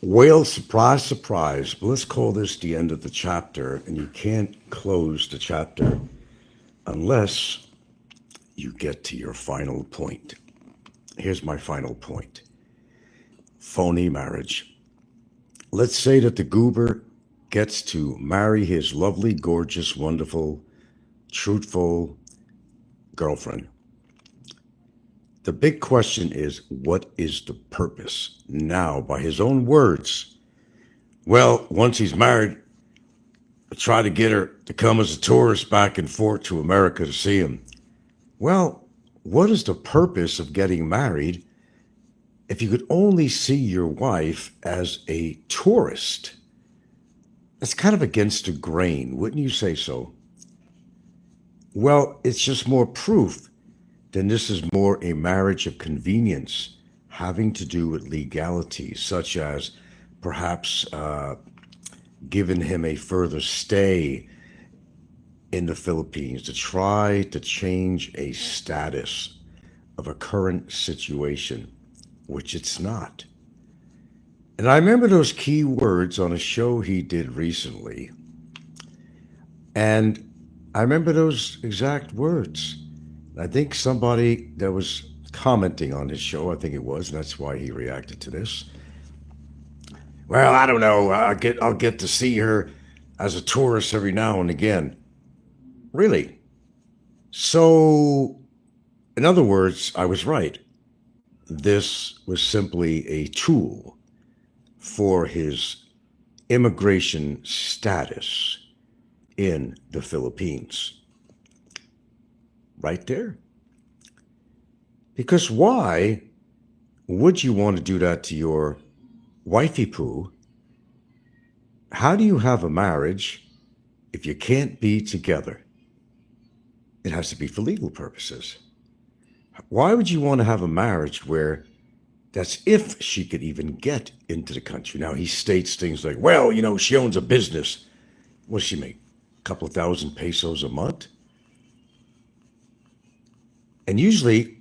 Well, surprise, surprise. But let's call this the end of the chapter, and you can't close the chapter unless you get to your final point. Here's my final point: phony marriage. Let's say that the goober gets to marry his lovely, gorgeous, wonderful, truthful girlfriend. The big question is, what is the purpose? Now, by his own words, well, once he's married, I try to get her to come as a tourist back and forth to America to see him. Well, what is the purpose of getting married if you could only see your wife as a tourist? That's kind of against the grain, wouldn't you say so? Well, it's just more proof. Then this is more a marriage of convenience having to do with legality, such as perhaps giving him a further stay in the Philippines to try to change a status of a current situation, which it's not. And I remember those key words on a show he did recently. And I remember those exact words. I think somebody that was commenting on his show, I think it was, and that's why he reacted to this. Well, I don't know. I'll get to see her as a tourist every now and again. Really? So, in other words, I was right. This was simply a tool for his immigration status in the Philippines. Right there. Because why would you want to do that to your wifey poo? How do you have a marriage if you can't be together? It has to be for legal purposes. Why would you want to have a marriage where that's if she could even get into the country? Now, he states things like, well, she owns a business. What does she make? A couple of thousand pesos a month? And usually,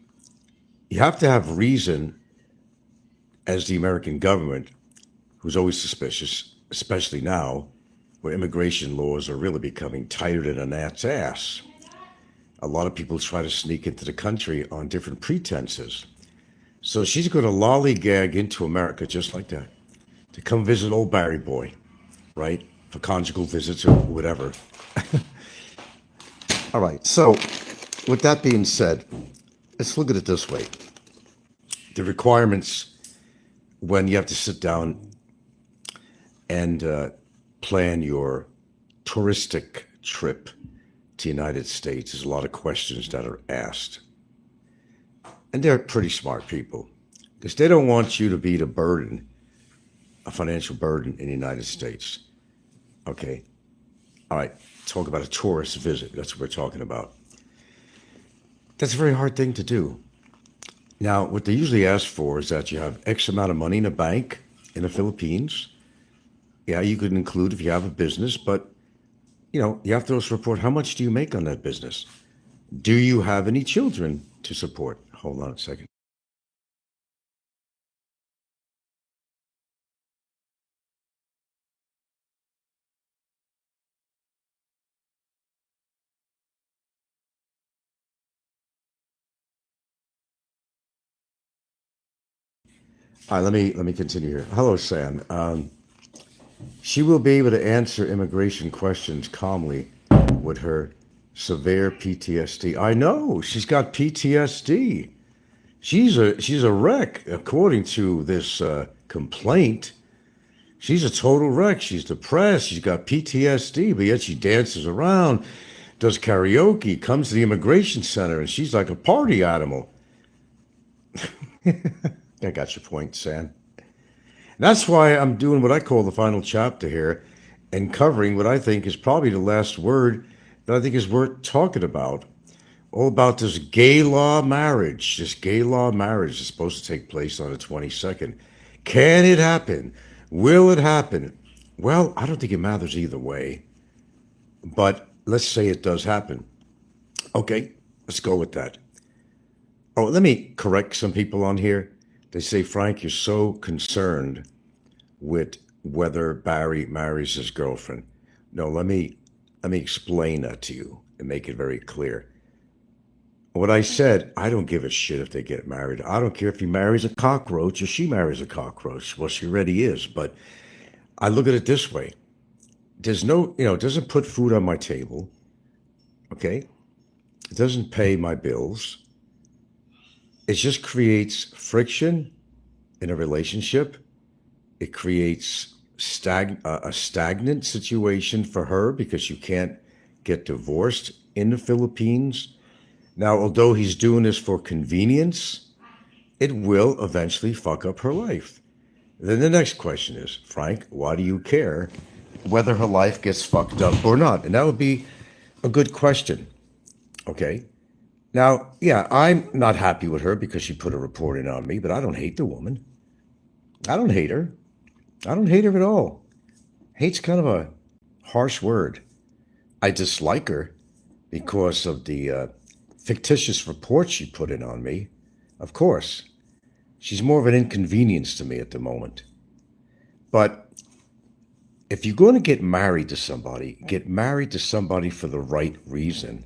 you have to have reason as the American government, who's always suspicious, especially now, where immigration laws are really becoming tighter than a gnat's ass. A lot of people try to sneak into the country on different pretenses. So she's going to lollygag into America just like that to come visit old Barry Boy, right? For conjugal visits or whatever. All right. So, with that being said, let's look at it this way. The requirements when you have to sit down and plan your touristic trip to the United States, there's a lot of questions that are asked. And they're pretty smart people because they don't want you to be the burden, a financial burden in the United States. Okay. All right. Talk about a tourist visit. That's what we're talking about. That's a very hard thing to do. Now, what they usually ask for is that you have X amount of money in a bank in the Philippines. Yeah, you could include if you have a business, but you have to also report how much do you make on that business? Do you have any children to support? Hold on a second. All right, let me continue here. Hello, Sam. She will be able to answer immigration questions calmly with her severe PTSD. I know she's got PTSD. She's a wreck, according to this complaint. She's a total wreck. She's depressed. She's got PTSD, but yet she dances around, does karaoke, comes to the immigration center, and she's like a party animal. I got your point, Sam. That's why I'm doing what I call the final chapter here and covering what I think is probably the last word that I think is worth talking about. All about this gay law marriage. This gay law marriage is supposed to take place on the 22nd. Can it happen? Will it happen? Well, I don't think it matters either way. But let's say it does happen. Okay, let's go with that. Oh, let me correct some people on here. They say, Frank, you're so concerned with whether Barry marries his girlfriend. No, let me explain that to you and make it very clear. What I said, I don't give a shit if they get married. I don't care if he marries a cockroach or she marries a cockroach. Well, she already is. But I look at it this way. There's no, it doesn't put food on my table. Okay. It doesn't pay my bills. It just creates friction in a relationship. It creates a stagnant situation for her because you can't get divorced in the Philippines. Now, although he's doing this for convenience, it will eventually fuck up her life. Then the next question is, Frank, why do you care whether her life gets fucked up or not? And that would be a good question. Okay. Now, yeah, I'm not happy with her because she put a report in on me, but I don't hate the woman. I don't hate her. I don't hate her at all. Hate's kind of a harsh word. I dislike her because of the fictitious report she put in on me. Of course, she's more of an inconvenience to me at the moment. But if you're going to get married to somebody for the right reason.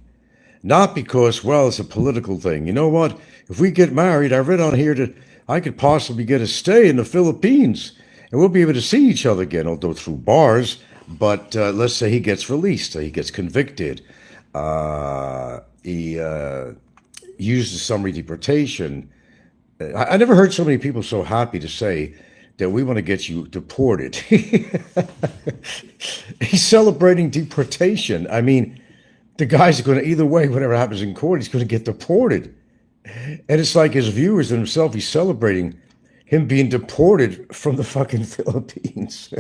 Not because, well, it's a political thing. You know what? If we get married, I read on here that I could possibly get a stay in the Philippines and we'll be able to see each other again, although through bars. But let's say he gets released, he gets convicted, he used summary deportation. I never heard so many people so happy to say that we want to get you deported. He's celebrating deportation. I mean, the guy's going to, either way, whatever happens in court, he's going to get deported. And it's like his viewers and himself, he's celebrating him being deported from the fucking Philippines.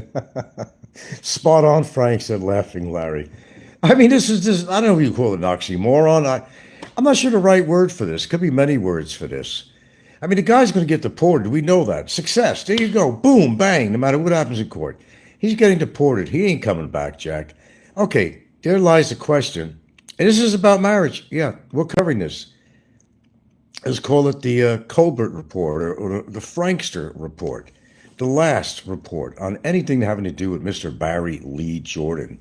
Spot on, Frank said, laughing Larry. I mean, this is just, I don't know if you call it an oxymoron. I'm not sure the right word for this. Could be many words for this. I mean, the guy's going to get deported. We know that. Success. There you go. Boom, bang, no matter what happens in court. He's getting deported. He ain't coming back, Jack. Okay, there lies the question. And this is about marriage. Yeah, we're covering this. Let's call it the Colbert Report or the Frankster Report, the last report on anything having to do with Mr. Barry Lee Jordan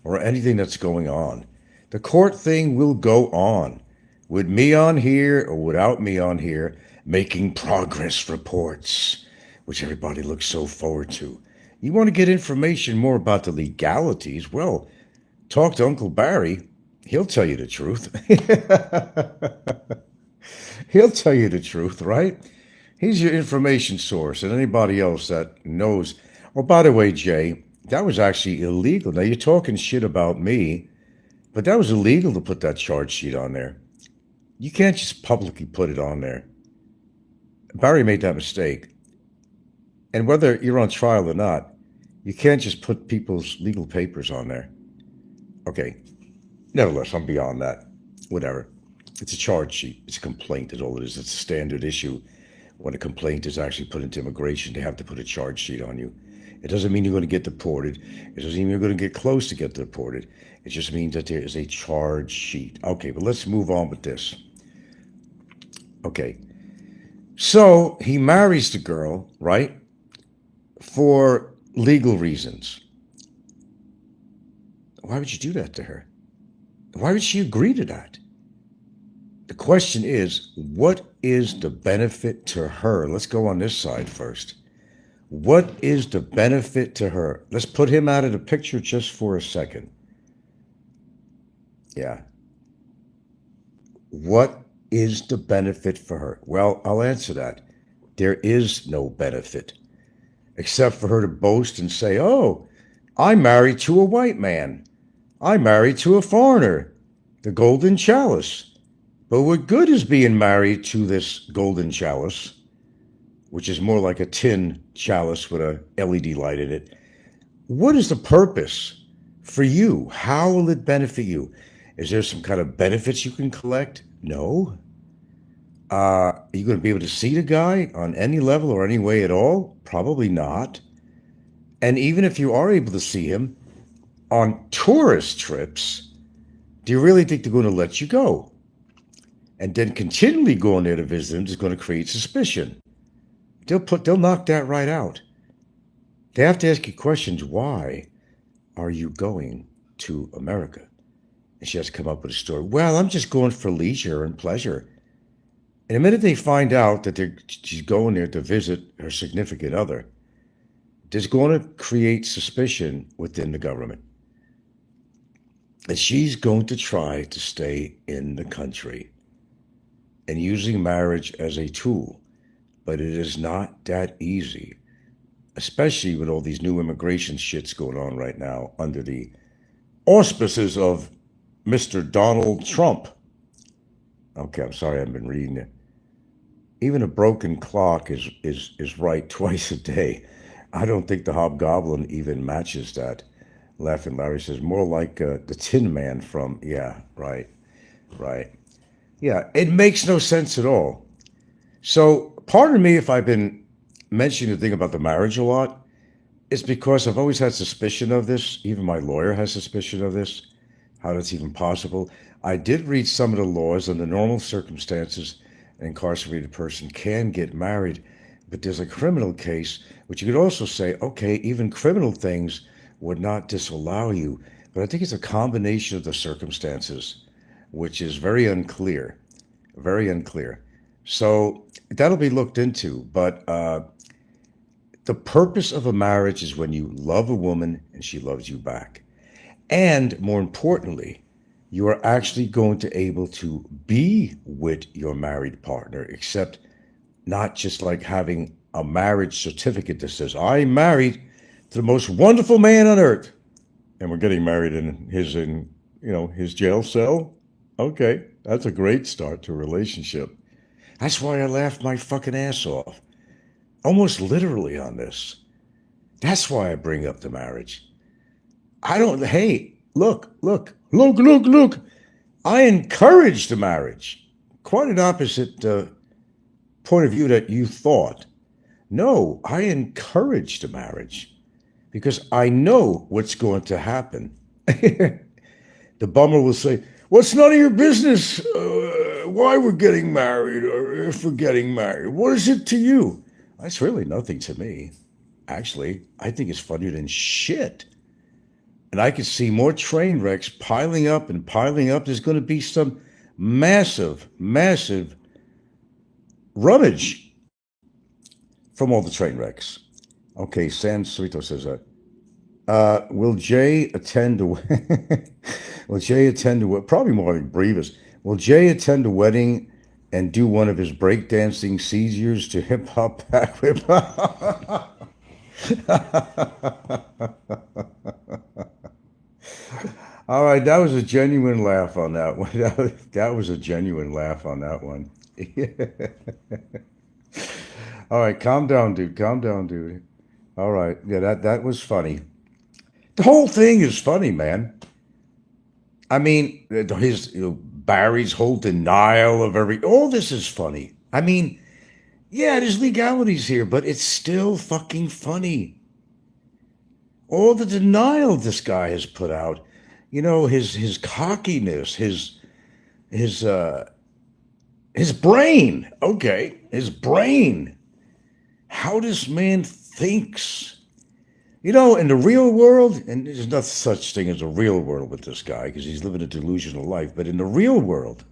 or anything that's going on. The court thing will go on with me on here or without me on here, making progress reports, which everybody looks so forward to. You want to get information more about the legalities? Well, talk to Uncle Barry. He'll tell you the truth. He'll tell you the truth, right? He's your information source, and anybody else that knows. Oh, by the way, Jay, that was actually illegal. Now, you're talking shit about me, but that was illegal to put that charge sheet on there. You can't just publicly put it on there. Barry made that mistake. And whether you're on trial or not, you can't just put people's legal papers on there. Okay. Nevertheless, I'm beyond that. Whatever. It's a charge sheet. It's a complaint is all it is. It's a standard issue. When a complaint is actually put into immigration, they have to put a charge sheet on you. It doesn't mean you're going to get deported. It doesn't mean you're going to get close to get deported. It just means that there is a charge sheet. Okay, but let's move on with this. Okay. So he marries the girl, right? For legal reasons. Why would you do that to her? Why would she agree to that? The question is, what is the benefit to her? Let's go on this side first. What is the benefit to her? Let's put him out of the picture just for a second. Yeah. What is the benefit for her? Well, I'll answer that. There is no benefit, except for her to boast and say, oh, I'm married to a white man. I'm married to a foreigner, the golden chalice. But what good is being married to this golden chalice, which is more like a tin chalice with a LED light in it? What is the purpose for you? How will it benefit you? Is there some kind of benefits you can collect? No. Are you going to be able to see the guy on any level or any way at all? Probably not. And even if you are able to see him on tourist trips, do you really think they're going to let you go? And then continually going there to visit him is going to create suspicion. They'll knock that right out. They have to ask you questions. Why are you going to America? And she has to come up with a story. Well, I'm just going for leisure and pleasure. And the minute they find out that she's going there to visit her significant other, there's going to create suspicion within the government that she's going to try to stay in the country and using marriage as a tool. But it is not that easy, especially with all these new immigration shits going on right now under the auspices of Mr. Donald Trump. Okay, I'm sorry, I've been reading it. Even a broken clock is right twice a day. I don't think the Hobgoblin even matches that. Laughing Larry says, more like the Tin Man from, yeah, right. Yeah, it makes no sense at all. So, pardon me if I've been mentioning the thing about the marriage a lot. It's because I've always had suspicion of this. Even my lawyer has suspicion of this, how that's even possible. I did read some of the laws. Under normal circumstances, an incarcerated person can get married, but there's a criminal case, which you could also say, okay, even criminal things would not disallow you. But I think it's a combination of the circumstances, which is very unclear. Very unclear. So that'll be looked into. But the purpose of a marriage is when you love a woman and she loves you back. And more importantly, you are actually going to able to be with your married partner, except not just like having a marriage certificate that says, I'm married to the most wonderful man on earth. And we're getting married in his jail cell. Okay, that's a great start to a relationship. That's why I laughed my fucking ass off, almost literally on this. That's why I bring up the marriage. Hey, look. I encourage the marriage. Quite an opposite point of view that you thought. No, I encourage the marriage because I know what's going to happen. The bummer will say, well, it's none of your business why we're getting married or if we're getting married. What is it to you? That's really nothing to me. Actually, I think it's funnier than shit. And I can see more train wrecks piling up and piling up. There's going to be some massive rummage from all the train wrecks. Okay, San Cerrito says that. Will Jay attend a Will Jay attend a probably more like Brevis. Will Jay attend a wedding and do one of his breakdancing seizures to hip hop back whip? All right, that was a genuine laugh on that one. That was a genuine laugh on that one. All right, calm down, dude. Calm down, dude. All right, yeah, that was funny. The whole thing is funny, man. I mean, Barry's whole denial of all this is funny. I mean, yeah, there's legalities here, but it's still fucking funny. All the denial this guy has put out, his cockiness, his brain. Okay, his brain. How this man thinks. In the real world, and there's no such thing as a real world with this guy because he's living a delusional life, but in the real world,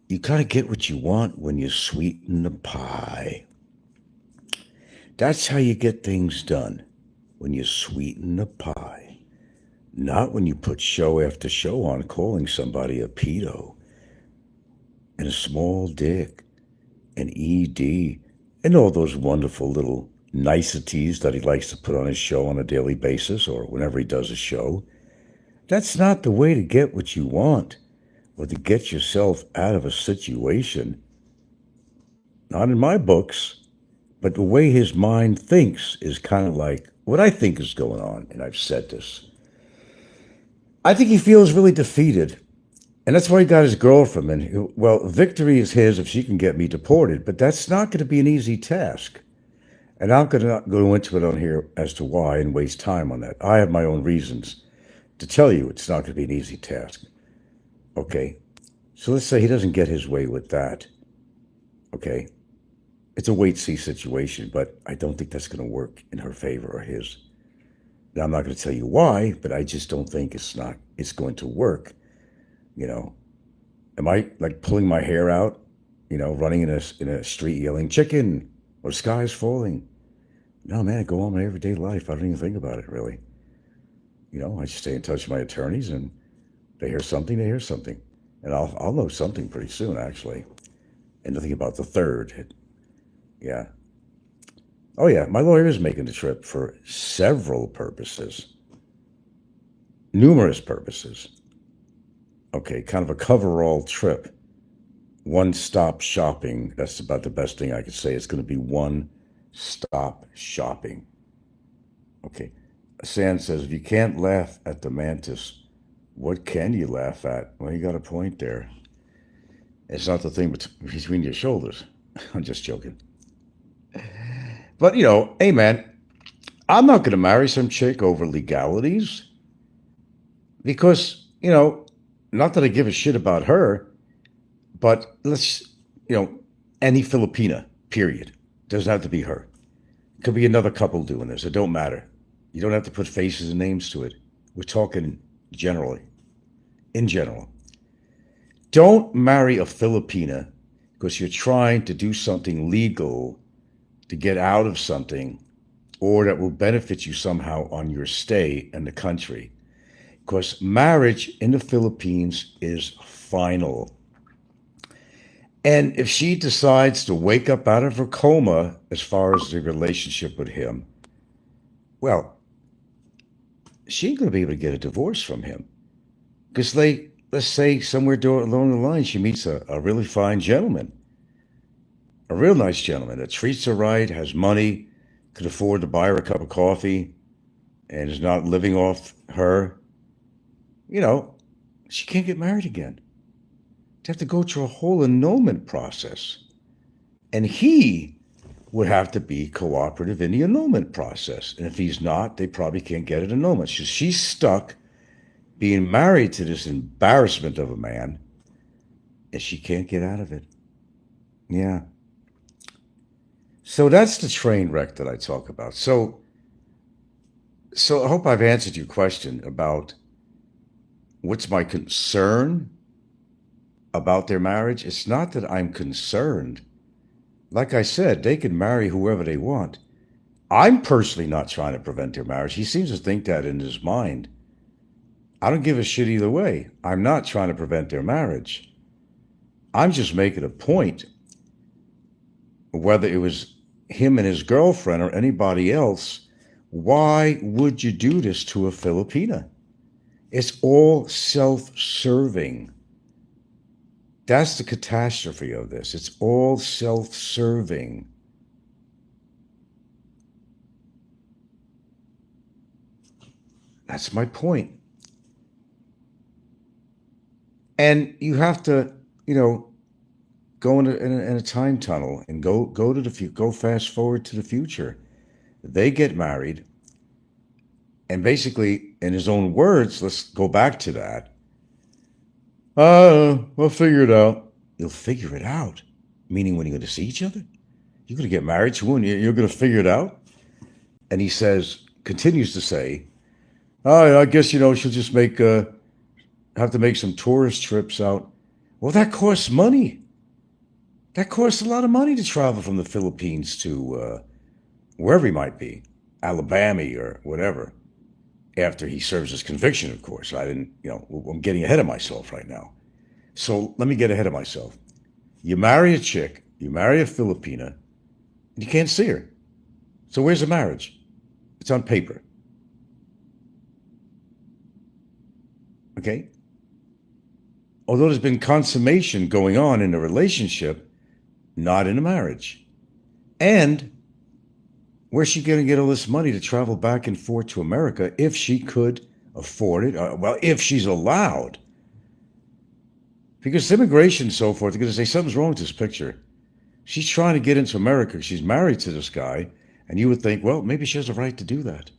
you kind of get what you want when you sweeten the pie. That's how you get things done, when you sweeten the pie. Not when you put show after show on calling somebody a pedo and a small dick and ED and all those wonderful little niceties that he likes to put on his show on a daily basis or whenever he does a show. That's not the way to get what you want or to get yourself out of a situation. Not in my books, but the way his mind thinks is kind of like what I think is going on, and I've said this. I think he feels really defeated, and that's why he got his girlfriend. And, well, victory is his if she can get me deported, but that's not going to be an easy task. And I'm going to not go into it on here as to why and waste time on that. I have my own reasons to tell you it's not going to be an easy task. Okay, so let's say he doesn't get his way with that. Okay, it's a wait-see situation, but I don't think that's going to work in her favor or his. Now, I'm not going to tell you why, but I just don't think it's going to work. You know, am I like pulling my hair out, running in a street yelling chicken or the sky is falling? No, man, I go on my everyday life. I don't even think about it really. I just stay in touch with my attorneys, and they hear something, and I'll know something pretty soon, actually. And nothing about the third. Yeah. Oh yeah, my lawyer is making the trip for several purposes, numerous purposes. Okay, kind of a coverall trip, one-stop shopping. That's about the best thing I could say. It's going to be one-stop shopping. Okay. Sand says, if you can't laugh at the mantis, what can you laugh at? Well, you got a point there. It's not the thing between your shoulders. I'm just joking. But, hey, man, I'm not going to marry some chick over legalities because, not that I give a shit about her, but any Filipina, period. Doesn't have to be her. Could be another couple doing this. It don't matter. You don't have to put faces and names to it. We're talking generally, in general. Don't marry a Filipina because you're trying to do something legal to get out of something or that will benefit you somehow on your stay in the country. Because marriage in the Philippines is final. And if she decides to wake up out of her coma as far as the relationship with him, well, she ain't going to be able to get a divorce from him. Because let's say somewhere along the line, she meets a really fine gentleman, a real nice gentleman that treats her right, has money, could afford to buy her a cup of coffee, and is not living off her. She can't get married again. They have to go through a whole annulment process. And he would have to be cooperative in the annulment process. And if he's not, they probably can't get an annulment. She's stuck being married to this embarrassment of a man, and she can't get out of it. Yeah. So that's the train wreck that I talk about. So I hope I've answered your question about what's my concern about their marriage. It's not that I'm concerned. Like I said, they can marry whoever they want. I'm personally not trying to prevent their marriage. He seems to think that in his mind. I don't give a shit either way. I'm not trying to prevent their marriage. I'm just making a point, whether it was him and his girlfriend or anybody else, why would you do this to a Filipina? It's all self-serving. That's the catastrophe of this. It's all self-serving. That's my point. And you have to, go in a time tunnel and go to the future, go fast forward to the future. They get married, and basically, in his own words, let's go back to that. We'll figure it out. You'll figure it out, meaning when you're going to see each other, you're going to get married to one. You're going to figure it out. And he continues to say, I guess she'll just have to make some tourist trips out. Well, that costs money. That costs a lot of money to travel from the Philippines to wherever he might be, Alabama or whatever, after he serves his conviction, of course. I'm getting ahead of myself right now. So let me get ahead of myself. You marry a chick, you marry a Filipina, and you can't see her. So where's the marriage? It's on paper. Okay? Although there's been consummation going on in a relationship, not in a marriage. And where's she going to get all this money to travel back and forth to America if she could afford it? If she's allowed. Because immigration and so forth, they're going to say something's wrong with this picture. She's trying to get into America. She's married to this guy. And you would think, well, maybe she has a right to do that.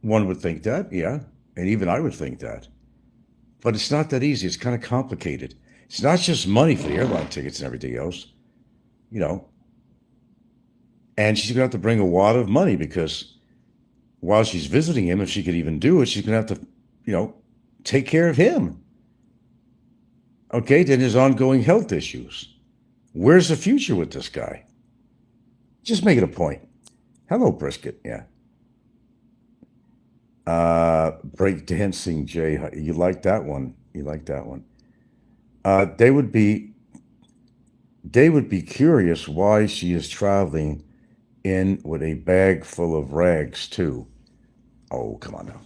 One would think that, yeah. And even I would think that. But it's not that easy. It's kind of complicated. It's not just money for the airline tickets and everything else. And she's going to have to bring a wad of money because while she's visiting him, if she could even do it, she's going to have to, take care of him. Okay, then his ongoing health issues. Where's the future with this guy? Just making a point. Hello, Brisket. Yeah. Breakdancing Jay. You like that one? You like that one? They would be curious why she is traveling in with a bag full of rags too. Oh, come on now.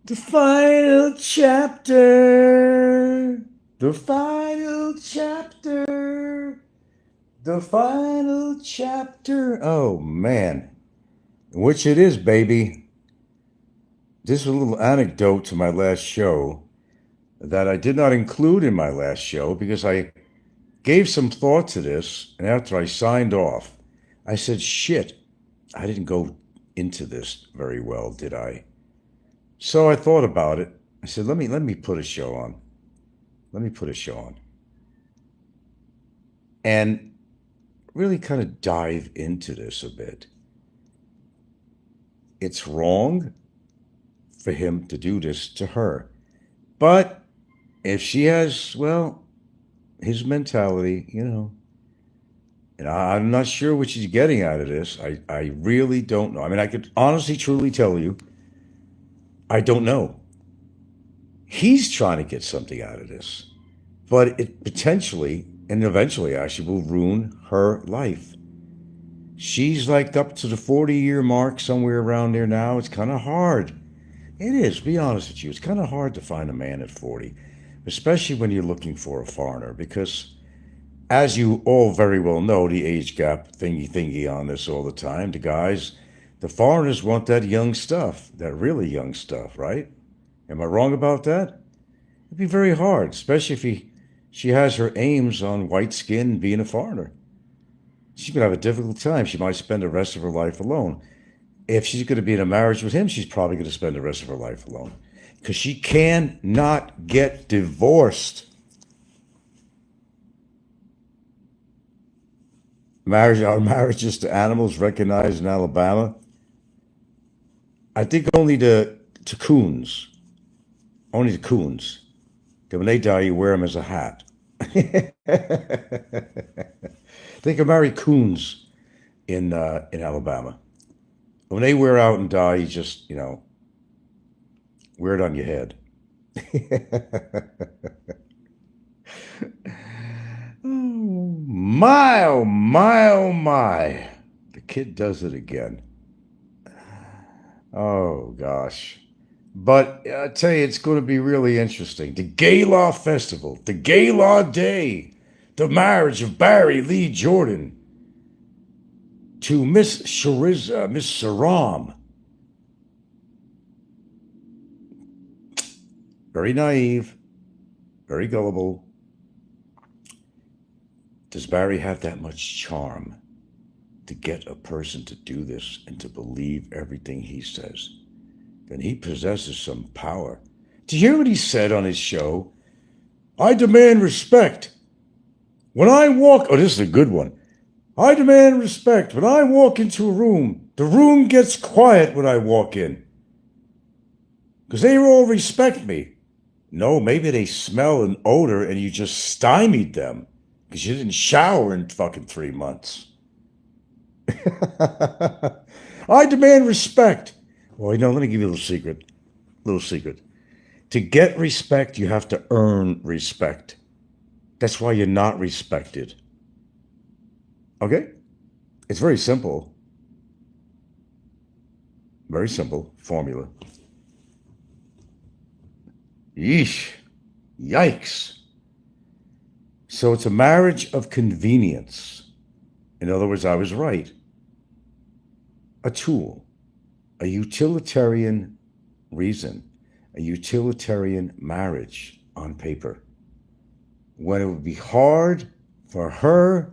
The final chapter. The final chapter. The final chapter. Oh, man. Which it is, baby. This is a little anecdote to my last show that I did not include in my last show because I gave some thought to this, and after I signed off, I said, shit, I didn't go into this very well, did I? So I thought about it. I said, let me put a show on. Let me put a show on. And really kind of dive into this a bit. It's wrong for him to do this to her. But if she has, well, his mentality, and I'm not sure what she's getting out of this. I really don't know. I mean, I could honestly, truly tell you, I don't know. He's trying to get something out of this, but it potentially and eventually actually will ruin her life. She's like up to the 40-year mark, somewhere around there now. It's kind of hard. It is, be honest with you. It's kind of hard to find a man at 40, especially when you're looking for a foreigner, because as you all very well know, the age gap thingy on this all the time, the foreigners want that young stuff, that really young stuff, right? Am I wrong about that? It'd be very hard, especially if she has her aims on white skin and being a foreigner. She's going to have a difficult time. She might spend the rest of her life alone. If she's going to be in a marriage with him, she's probably going to spend the rest of her life alone because she cannot get divorced. Our marriages to animals recognized in Alabama. I think only the coons. Only the coons. Because when they die, you wear them as a hat. They can marry coons in Alabama. When they wear out and die, you just, wear it on your head. Oh, my, oh, my, oh, my. The kid does it again. Oh, gosh. But I tell you, it's going to be really interesting. The Gala Festival, the Gala Day, the marriage of Barry Lee Jordan to Miss Saram. Very naive, very gullible. Does Barry have that much charm to get a person to do this and to believe everything he says? Then he possesses some power. Do you hear what he said on his show? I demand respect. When I walk, oh, this is a good one. I demand respect. When I walk into a room, the room gets quiet when I walk in. Because they all respect me. No, maybe they smell an odor and you just stymied them because you didn't shower in fucking 3 months. I demand respect. Well, let me give you a little secret. To get respect, you have to earn respect. That's why you're not respected. Okay? It's very simple. Very simple formula. Yeesh. Yikes. So it's a marriage of convenience. In other words, I was right. A tool. A utilitarian reason. A utilitarian marriage on paper. When it would be hard for her,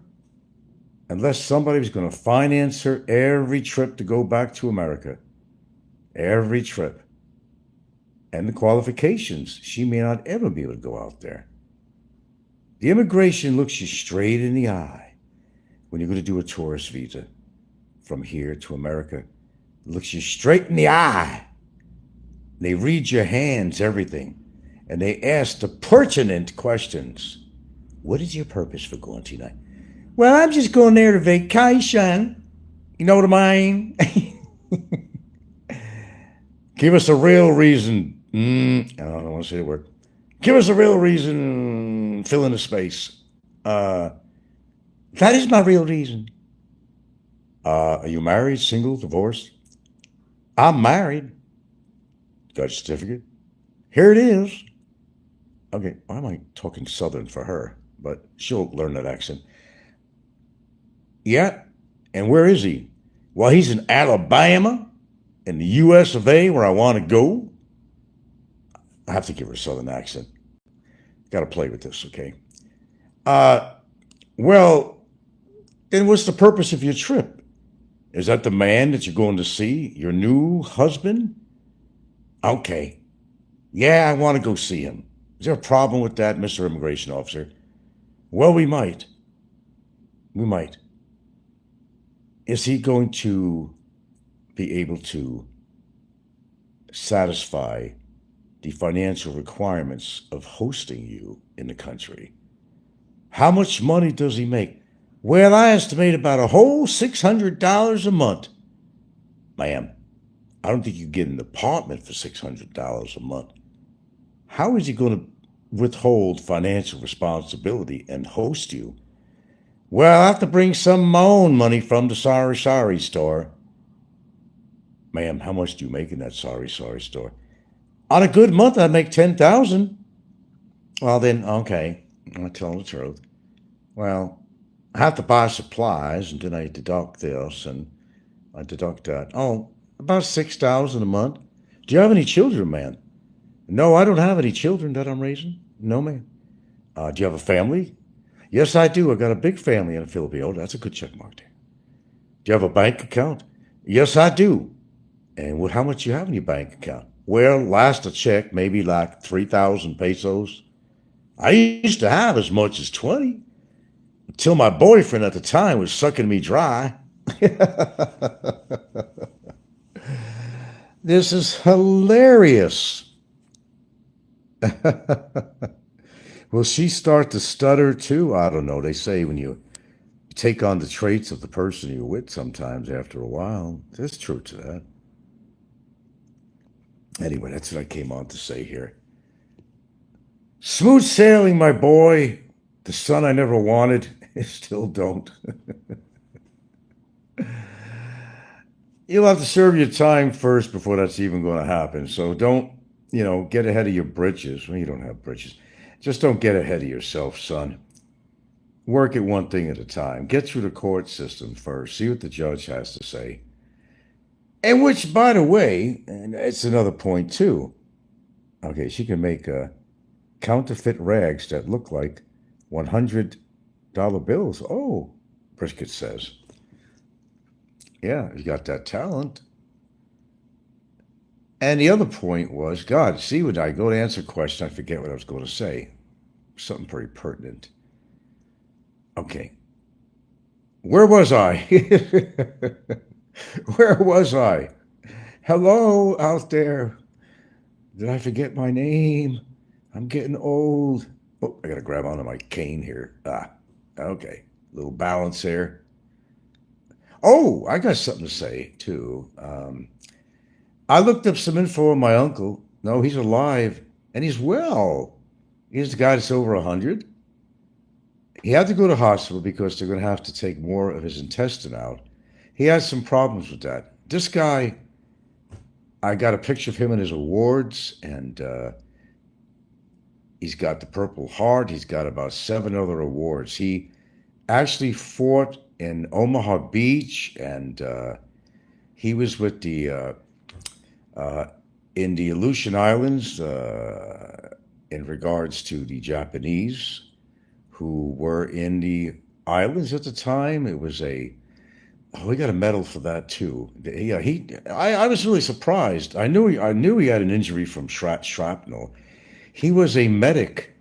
unless somebody was going to finance her every trip to go back to America. Every trip. And the qualifications, she may not ever be able to go out there. The immigration looks you straight in the eye when you're going to do a tourist visa from here to America, looks you straight in the eye. They read your hands, everything, and they ask the pertinent questions. What is your purpose for going tonight? Well, I'm just going there to vacation. You know what I mean? Give us a real reason. I don't want to say the word. Give us a real reason. Fill in the space. That is my real reason. Are you married, single, divorced? I'm married. Got a certificate? Here it is. Okay, why am I talking Southern for her? But she'll learn that accent. Yeah, and where is he? Well, he's in Alabama, in the U.S. of A., where I want to go. I have to give her a Southern accent. Got to play with this, okay? Well, then what's the purpose of your trip? Is that the man that you're going to see? Your new husband? Okay. Yeah, I want to go see him. Is there a problem with that, Mr. Immigration Officer? Well, we might. We might. Is he going to be able to satisfy the financial requirements of hosting you in the country? How much money does he make? Well, I estimate about a whole $600 a month. Ma'am, I don't think you get an apartment for $600 a month. How is he going to withhold financial responsibility and host you? Well, I have to bring some of my own money from the Sorry store. Ma'am, how much do you make in that Sorry store? On a good month, I make $10,000. Well, then, okay, I'm telling the truth. Well, I have to buy supplies, and then I deduct this, and I deduct that. Oh, about $6,000 a month. Do you have any children, man? No, I don't have any children that I'm raising. No, man. Do you have a family? Yes, I do. I got a big family in the Philippines. Oh, that's a good check mark there. Do you have a bank account? Yes, I do. And how much you have in your bank account? Well, last I checked, maybe like 3,000 pesos. I used to have as much as 20 until my boyfriend at the time was sucking me dry. This is hilarious. Will she start to stutter too? I don't know. They say when you take on the traits of the person you're with sometimes after a while. There's truth to that. Anyway, that's what I came on to say here. Smooth sailing, my boy. The son I never wanted. Still don't. You'll have to serve your time first before that's even going to happen. So don't, get ahead of your britches. Well, you don't have britches. Just don't get ahead of yourself, son. Work it one thing at a time. Get through the court system first. See what the judge has to say. And which, by the way, and it's another point too. Okay, she can make counterfeit rags that look like $100 bills. Oh, Brisket says. Yeah, you got that talent. And the other point was, God, see, when I go to answer a question, I forget what I was going to say. Something pretty pertinent. Okay. Where was I? Where was I? Hello out there. Did I forget my name? I'm getting old. Oh, I got to grab onto my cane here. Okay. Little balance here. Oh, I got something to say, too. I looked up some info on my uncle. No, he's alive, and he's well. He's the guy that's over 100. He had to go to hospital because they're going to have to take more of his intestine out. He has some problems with that. This guy, I got a picture of him in his awards, and he's got the Purple Heart. He's got about 7 other awards. He actually fought in Omaha Beach, and he was with the in the Aleutian Islands in regards to the Japanese who were in the islands at the time. It was we got a medal for that too. Yeah, I was really surprised. I knew he had an injury from shrapnel. He was a medic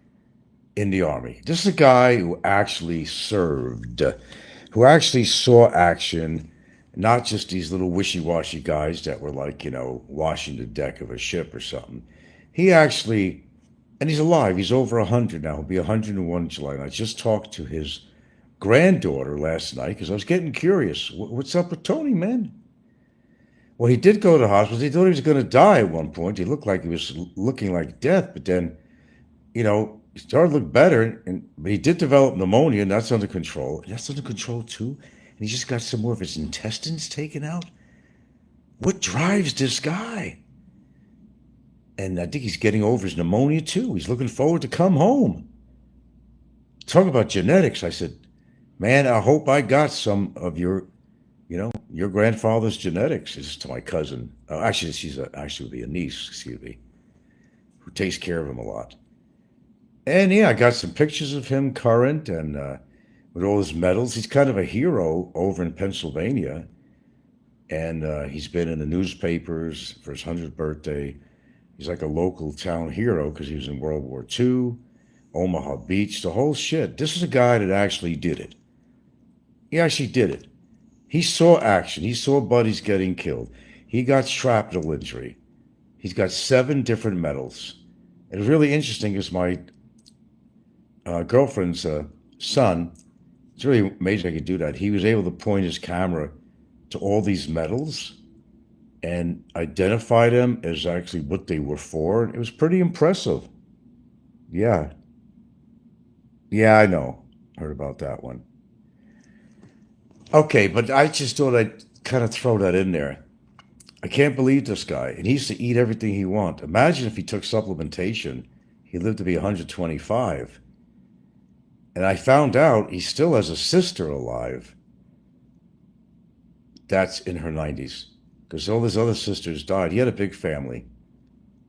in the Army. This is a guy who actually served, who actually saw action, not just these little wishy-washy guys that were like, washing the deck of a ship or something. He actually, and he's alive. He's over 100 now. He'll be 101 in July. And I just talked to his granddaughter last night because I was getting curious. What's up with Tony, man? Well, he did go to the hospital. He thought he was going to die at one point. He looked like he was looking like death, but then, he started to look better. But he did develop pneumonia, and that's under control. And that's under control too. And he just got some more of his intestines taken out. What drives this guy? And I think he's getting over his pneumonia too. He's looking forward to come home. Talk about genetics. I said, man, I hope I got some of your grandfather's genetics. This is to my cousin. Actually, she's actually would be a niece, excuse me, who takes care of him a lot. And yeah, I got some pictures of him current and with all his medals. He's kind of a hero over in Pennsylvania. And he's been in the newspapers for his 100th birthday. He's like a local town hero because he was in World War II, Omaha Beach, the whole shit. This is a guy that actually did it. He actually did it. He saw action. He saw buddies getting killed. He got shrapnel injury. He's got 7 different medals. It was really interesting because my girlfriend's son, it's really amazing I could do that. He was able to point his camera to all these medals and identify them as actually what they were for. It was pretty impressive. Yeah. Yeah, I know. Heard about that one. Okay, but I just thought I'd kind of throw that in there. I can't believe this guy. And he used to eat everything he wanted. Imagine if he took supplementation, he lived to be 125. And I found out he still has a sister alive that's in her 90s. Because all his other sisters died. He had a big family.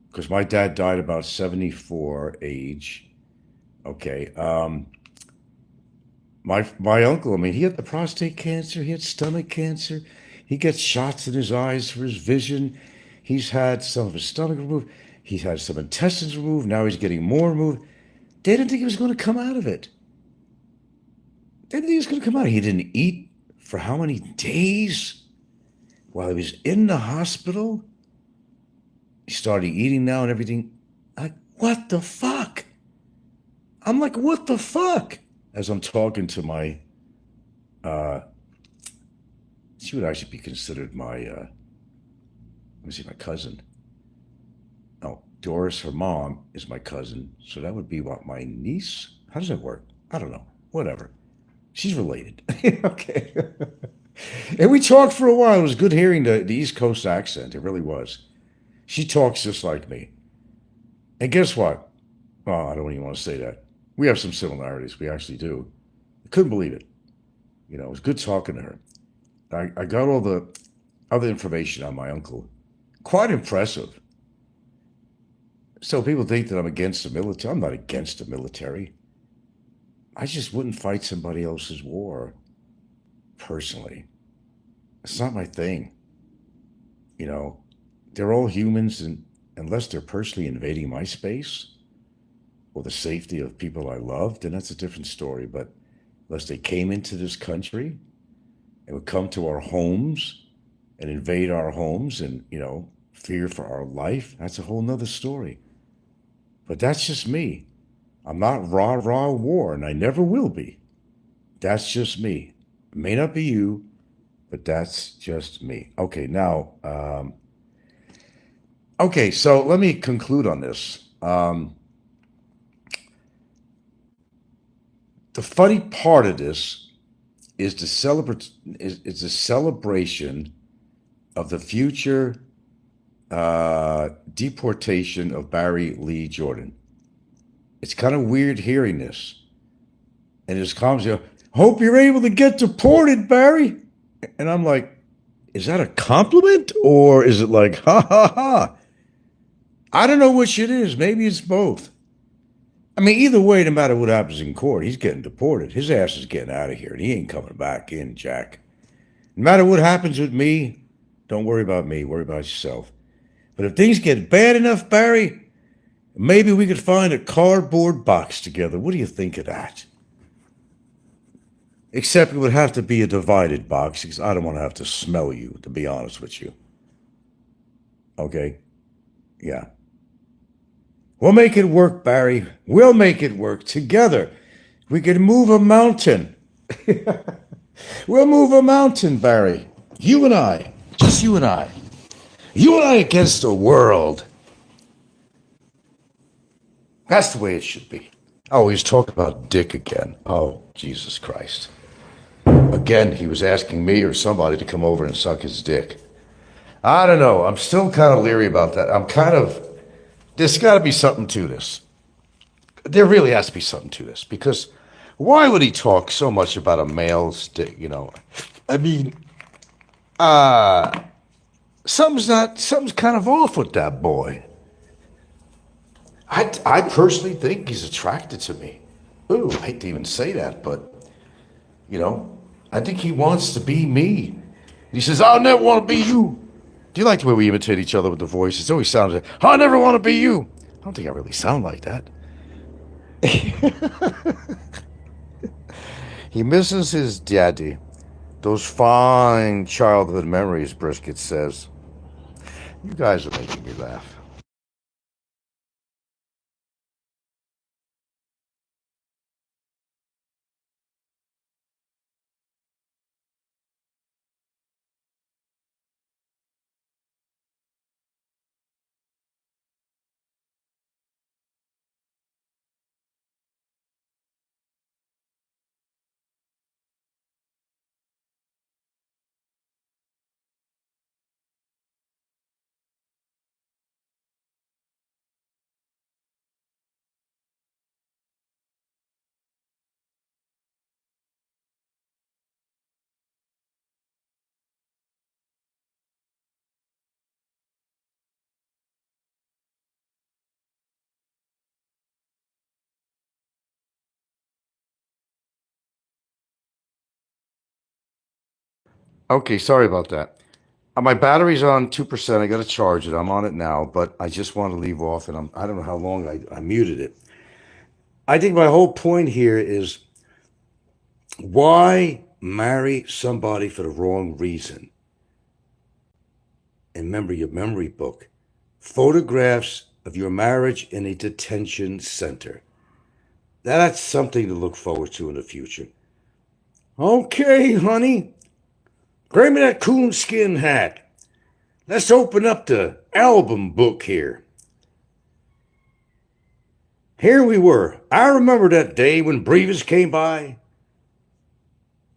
Because my dad died about 74 age. Okay. My uncle, I mean, he had the prostate cancer. He had stomach cancer. He gets shots in his eyes for his vision. He's had some of his stomach removed. He's had some intestines removed. Now he's getting more removed. They didn't think he was going to come out of it. They didn't think he was going to come out. He didn't eat for how many days while he was in the hospital? He started eating now and everything. Like, what the fuck? I'm like, what the fuck? As I'm talking to my, she would actually be considered my, my cousin. No, Doris, her mom, is my cousin. So that would be what, my niece? How does that work? I don't know. Whatever. She's related. Okay. And we talked for a while. It was good hearing the East Coast accent. It really was. She talks just like me. And guess what? Oh, I don't even want to say that. We have some similarities. We actually do. I couldn't believe it. It was good talking to her. I got all the other information on my uncle. Quite impressive. So people think that I'm against the military. I'm not against the military. I just wouldn't fight somebody else's war, personally. It's not my thing. They're all humans, and unless they're personally invading my space or the safety of people I love, then that's a different story. But unless they came into this country and would come to our homes and invade our homes and, fear for our life, that's a whole nother story. But that's just me. I'm not rah-rah war, and I never will be. That's just me. It may not be you, but that's just me. Okay, now, so let me conclude on this. The funny part of this is the it's a celebration of the future deportation of Barry Lee Jordan. It's kind of weird hearing this. And his comments, hope you're able to get deported, Barry. And I'm like, is that a compliment? Or is it like, ha, ha, ha? I don't know which it is. Maybe it's both. I mean, either way, no matter what happens in court, he's getting deported. His ass is getting out of here, and he ain't coming back in, Jack. No matter what happens with me, don't worry about me. Worry about yourself. But if things get bad enough, Barry, maybe we could find a cardboard box together. What do you think of that? Except it would have to be a divided box because I don't want to have to smell you, to be honest with you. Okay? Yeah. We'll make it work, Barry. We'll make it work together. We can move a mountain. We'll move a mountain, Barry. You and I. Just you and I. You and I against the world. That's the way it should be. Oh, he's talking about Dick again. Oh, Jesus Christ. Again, he was asking me or somebody to come over and suck his dick. I don't know. I'm still kind of leery about that. There's got to be something to this. There really has to be something to this because why would he talk so much about a male's dick, I mean, something's kind of off with that boy. I personally think he's attracted to me. Ooh, I hate to even say that, but, I think he wants to be me. He says, I'll never want to be you. Do you like the way we imitate each other with the voice? It always sounds like, I never want to be you. I don't think I really sound like that. He misses his daddy. Those fine childhood memories, Brisket says. You guys are making me laugh. Okay, sorry about that. My battery's on 2%. I got to charge it. I'm on it now, but I just want to leave off, and I don't know how long I muted it. I think my whole point here is why marry somebody for the wrong reason? And remember your memory book. Photographs of your marriage in a detention center. That's something to look forward to in the future. Okay, honey. Bring me that coonskin hat. Let's open up the album book here. Here we were. I remember that day when Brevis came by.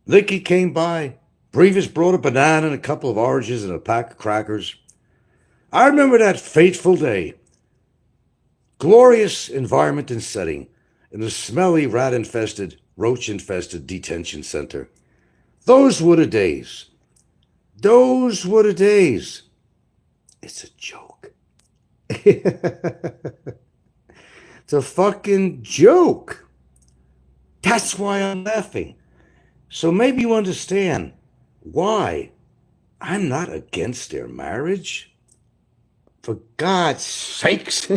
Licky came by. Brevis brought a banana and a couple of oranges and a pack of crackers. I remember that fateful day. Glorious environment and setting in the smelly, rat-infested, roach-infested detention center. Those were the days. Those were the days. It's a joke. It's a fucking joke. That's why I'm laughing. So maybe you understand why I'm not against their marriage. For God's sakes,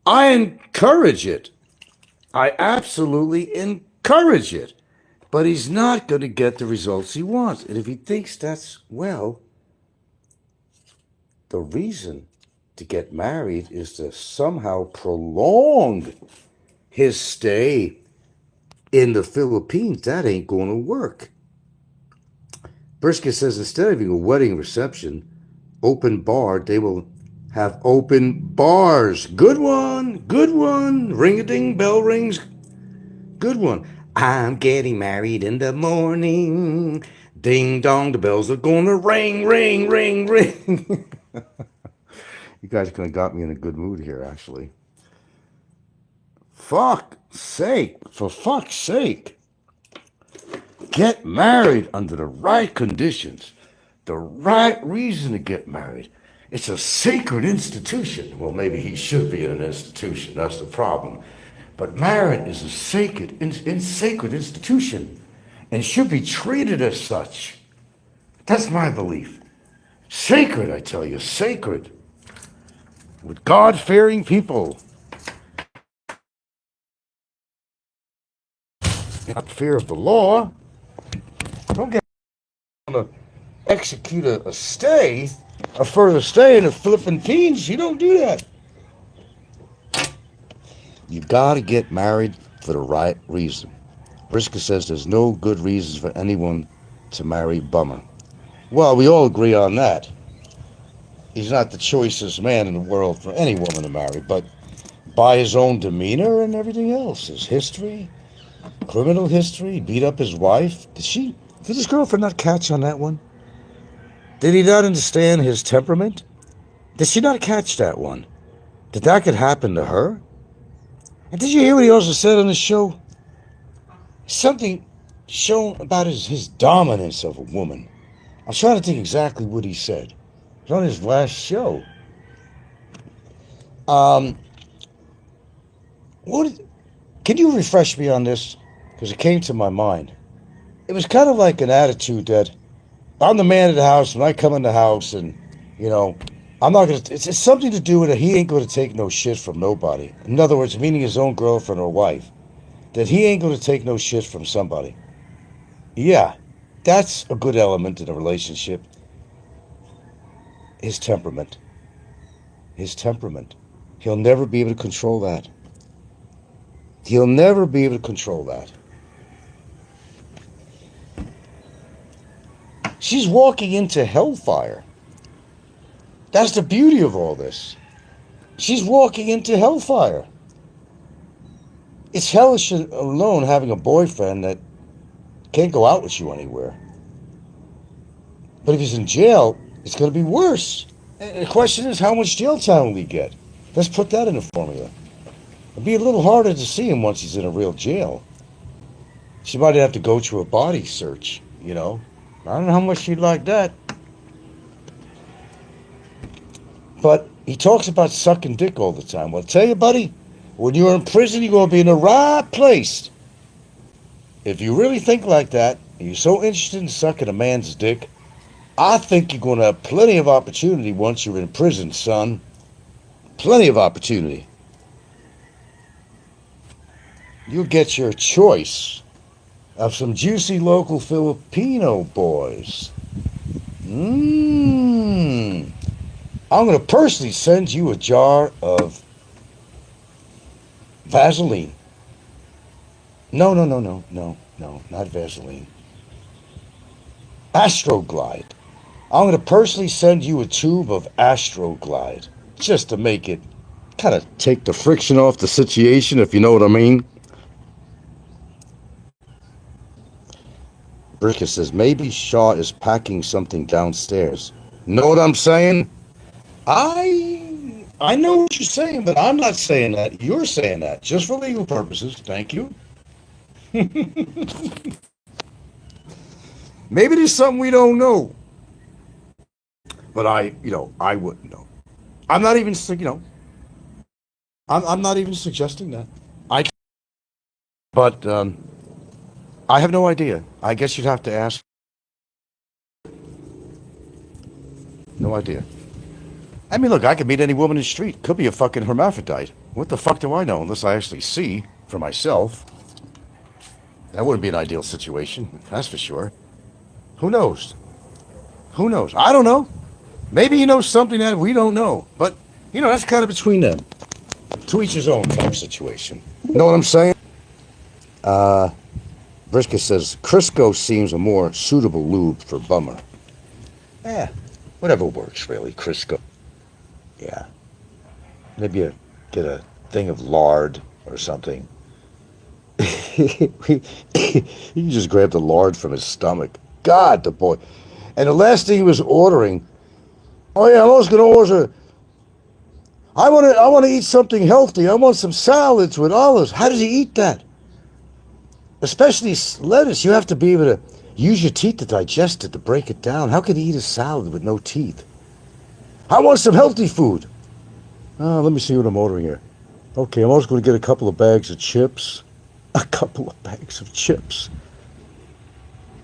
I encourage it. I absolutely encourage it. But he's not going to get the results he wants. And if he thinks that's, well, the reason to get married is to somehow prolong his stay in the Philippines, that ain't going to work. Brisket says instead of having a wedding reception, open bar, they will have open bars. Good one, good one. Ring-a-ding, bell rings. Good one. I'm getting married in the morning. Ding dong, the bells are gonna ring, ring, ring, ring. You guys kind of got me in a good mood here, actually. For fuck's sake. Get married under the right conditions, the right reason to get married. It's a sacred institution. Well, maybe he should be in an institution. That's the problem. But marriage is a sacred institution and should be treated as such. That's my belief. Sacred, I tell you, sacred. With God-fearing people. Not fear of the law. Don't get to execute a stay, a further stay in the Philippines. You don't do that. You gotta get married for the right reason. Briscoe says there's no good reasons for anyone to marry Bummer. Well, we all agree on that. He's not the choicest man in the world for any woman to marry, but by his own demeanor and everything else, his history, criminal history, beat up his wife. Did his girlfriend not catch on that one? Did he not understand his temperament? Did she not catch that one? That could happen to her? And did you hear what he also said on the show? Something shown about his dominance of a woman. I'm trying to think exactly what he said. It was on his last show. Can you refresh me on this? Because it came to my mind. It was kind of like an attitude that I'm the man of the house when I come in the house, and I'm not gonna. It's something to do with it. He ain't gonna take no shit from nobody. In other words, meaning his own girlfriend or wife. That he ain't gonna take no shit from somebody. Yeah, that's a good element in a relationship. His temperament. His temperament. He'll never be able to control that. He'll never be able to control that. She's walking into hellfire. That's the beauty of all this. She's walking into hellfire. It's hellish alone having a boyfriend that can't go out with you anywhere. But if he's in jail, it's going to be worse. And the question is, how much jail time will he get? Let's put that in the formula. It'll be a little harder to see him once he's in a real jail. She might have to go through a body search, I don't know how much she'd like that. But he talks about sucking dick all the time. Well, I'll tell you, buddy, when you're in prison, you're going to be in the right place. If you really think like that, and you're so interested in sucking a man's dick, I think you're going to have plenty of opportunity once you're in prison, son. Plenty of opportunity. You'll get your choice of some juicy local Filipino boys. I'm going to personally send you a jar of Vaseline. No, not Vaseline. Astroglide. I'm going to personally send you a tube of Astroglide, just to make it kind of take the friction off the situation, if you know what I mean. Briscoe says, maybe Shaw is packing something downstairs. Know what I'm saying? I know what you're saying, but I'm not saying that. You're saying that, just for legal purposes. Thank you. Maybe there's something we don't know. But I wouldn't know. I'm not even, I'm not even suggesting that. But I have no idea. I guess you'd have to ask. No idea. I mean, look, I could meet any woman in the street. Could be a fucking hermaphrodite. What the fuck do I know unless I actually see for myself? That wouldn't be an ideal situation, that's for sure. Who knows? Who knows? I don't know. Maybe he knows something that we don't know. But, that's kind of between them. To each his own type situation. Know what I'm saying? Briscoe says, Crisco seems a more suitable lube for Bummer. Whatever works, really. Crisco. Yeah. Maybe you get a thing of lard or something. He just grabbed the lard from his stomach. God, the boy. And the last thing he was ordering, I was going to order, I want to eat something healthy. I want some salads with olives. How does he eat that? Especially lettuce. You have to be able to use your teeth to digest it, to break it down. How could he eat a salad with no teeth? I want some healthy food. Let me see what I'm ordering here. Okay, I'm also going to get a couple of bags of chips. A couple of bags of chips.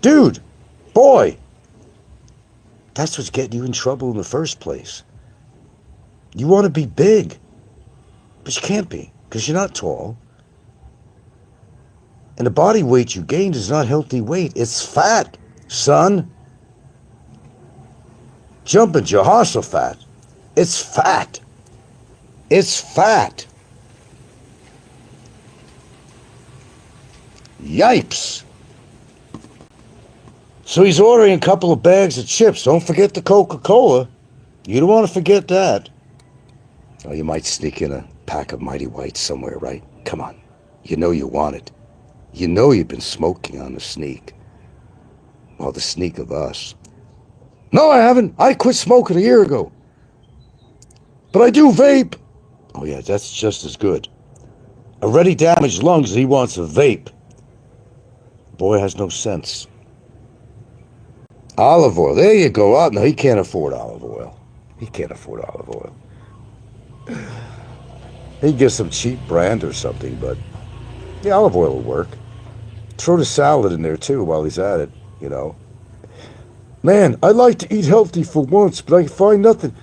Dude, boy, that's what's getting you in trouble in the first place. You want to be big, but you can't be because you're not tall. And the body weight you gained is not healthy weight. It's fat, son. Jumping Jehoshaphat. It's fat. It's fat. Yipes. So he's ordering a couple of bags of chips. Don't forget the Coca-Cola. You don't want to forget that. Oh, you might sneak in a pack of Mighty Whites somewhere, right? Come on. You know you want it. You know you've been smoking on the sneak. Well, the sneak of us. No, I haven't. I quit smoking a year ago. But I do vape. Oh, yeah, that's just as good. Already damaged lungs, he wants a vape. Boy has no sense. Olive oil. There you go. Oh, no, he can't afford olive oil. He can't afford olive oil. He'd get some cheap brand or something, but yeah, olive oil will work. Throw the salad in there, too, while he's at it, you know. Man, I like to eat healthy for once, but I find nothing.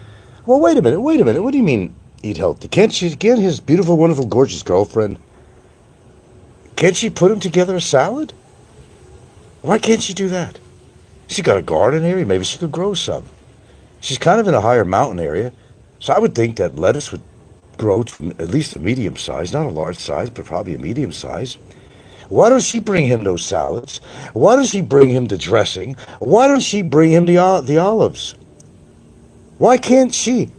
Well, wait a minute. What do you mean, eat healthy? Can't his beautiful, wonderful, gorgeous girlfriend, can't she put him together a salad? Why can't she do that? She got a garden area. Maybe she could grow some. She's kind of in a higher mountain area, so I would think that lettuce would grow to at least a medium size, not a large size, but probably a medium size. Why don't she bring him those salads? Why don't she bring him the dressing? Why don't she bring him the olives? Why can't she?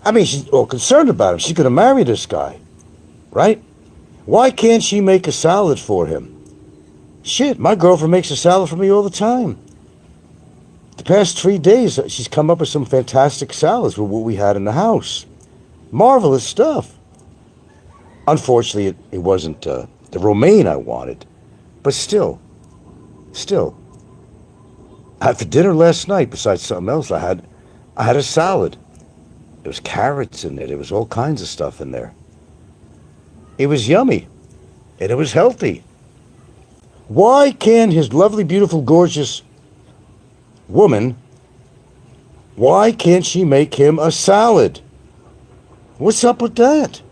I mean, she's all concerned about him. She's going to marry this guy, right? Why can't she make a salad for him? Shit, my girlfriend makes a salad for me all the time. The past 3 days, she's come up with some fantastic salads with what we had in the house. Marvelous stuff. Unfortunately, it wasn't the romaine I wanted. But still. I had for dinner last night, besides something else, I had a salad. There was carrots in it. There was all kinds of stuff in there. It was yummy. And it was healthy. Why can't his lovely, beautiful, gorgeous woman, why can't she make him a salad? What's up with that?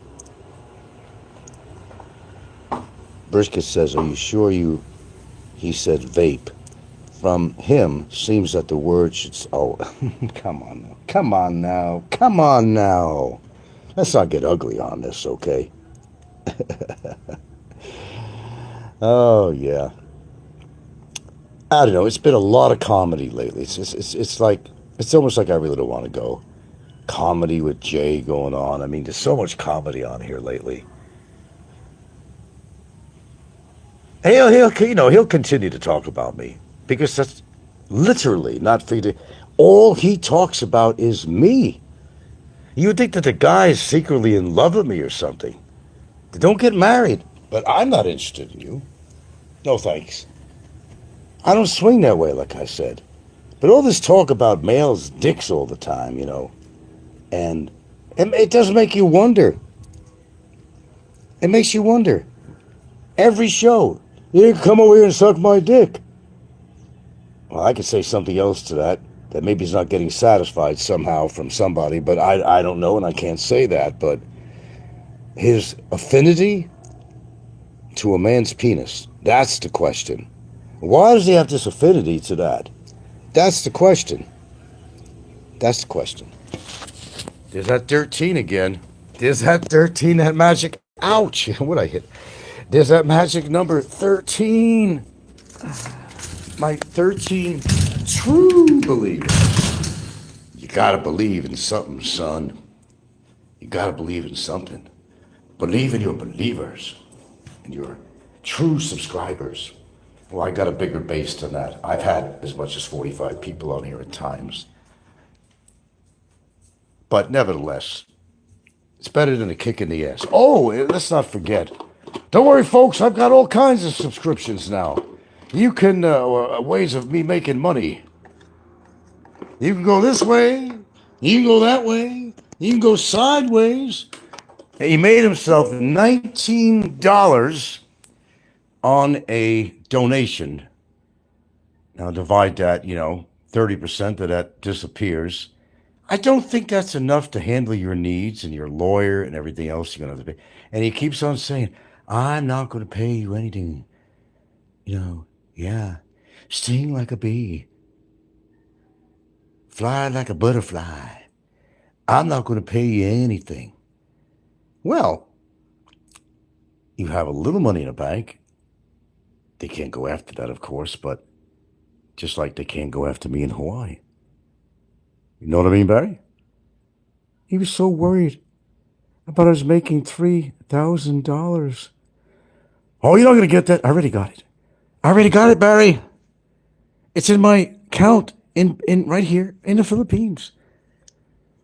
Brisket says, are you sure he said vape? From him, seems that the word should, oh, come on now. Let's not get ugly on this, okay? Oh, yeah. I don't know. It's been a lot of comedy lately. It's like, it's almost like I really don't want to go. Comedy with Jay going on. I mean, there's so much comedy on here lately. He'll continue to talk about me because that's literally not figured. All he talks about is me. You would think that the guy is secretly in love with me or something. Don't get married. But I'm not interested in you. No thanks. I don't swing that way, like I said. But all this talk about males' dicks all the time, and it does make you wonder. It makes you wonder. Every show, you come over here and suck my dick. Well, I could say something else to that maybe he's not getting satisfied somehow from somebody, but I don't know, and I can't say that, but his affinity to a man's penis, that's the question. Why does he have this affinity to that? That's the question. There's that 13 again. There's that 13, that magic. Ouch! What'd I hit? There's that magic number 13. My 13 true believers. You gotta believe in something, son. You gotta believe in something. Believe in your believers and your true subscribers. Well, I got a bigger base than that. I've had as much as 45 people on here at times. But nevertheless, it's better than a kick in the ass. Oh, let's not forget. Don't worry, folks. I've got all kinds of subscriptions now. You can, ways of me making money. You can go this way. You can go that way. You can go sideways. He made himself $19 on a donation. Now divide that, 30% of that disappears. I don't think that's enough to handle your needs and your lawyer and everything else you're going to have to pay. And he keeps on saying, I'm not going to pay you anything. Yeah. Sting like a bee, fly like a butterfly. I'm not going to pay you anything. Well, you have a little money in the bank. They can't go after that, of course, but just like they can't go after me in Hawaii. You know what I mean, Barry? He was so worried about us making $3,000. Oh, you're not going to get that. I already got it. I already got it, Barry. It's in my account in right here in the Philippines.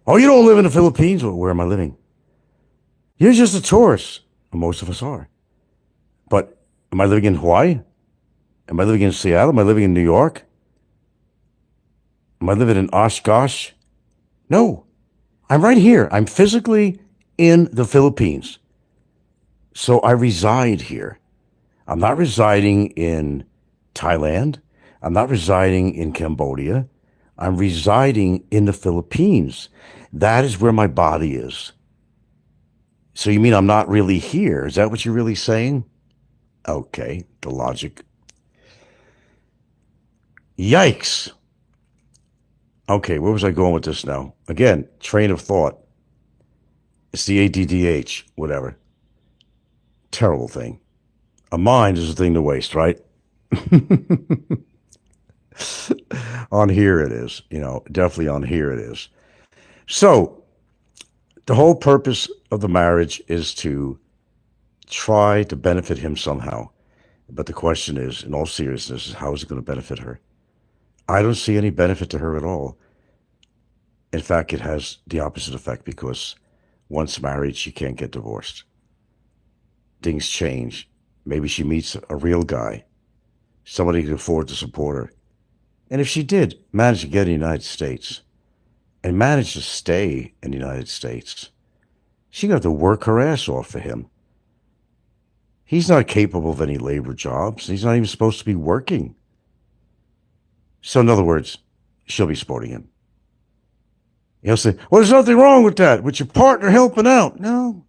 Oh, you don't live in the Philippines? Well, where am I living? You're just a tourist. Well, most of us are. But am I living in Hawaii? Am I living in Seattle? Am I living in New York? Am I living in Oshkosh? No. I'm right here. I'm physically in the Philippines. So I reside here. I'm not residing in Thailand. I'm not residing in Cambodia. I'm residing in the Philippines. That is where my body is. So you mean I'm not really here? Is that what you're really saying? Okay, the logic. Yikes. Okay, where was I going with this now? Again, train of thought. It's the ADDH, whatever. Terrible thing. A mind is a thing to waste, right? On here it is, definitely on here it is. So the whole purpose of the marriage is to try to benefit him somehow. But the question is, in all seriousness, how is it going to benefit her? I don't see any benefit to her at all. In fact, it has the opposite effect because once married, she can't get divorced. Things change. Maybe she meets a real guy, somebody who can afford to support her. And if she did manage to get in the United States and manage to stay in the United States, she's going to have to work her ass off for him. He's not capable of any labor jobs. He's not even supposed to be working. So in other words, she'll be supporting him. You'll say, well, there's nothing wrong with that, with your partner helping out. No,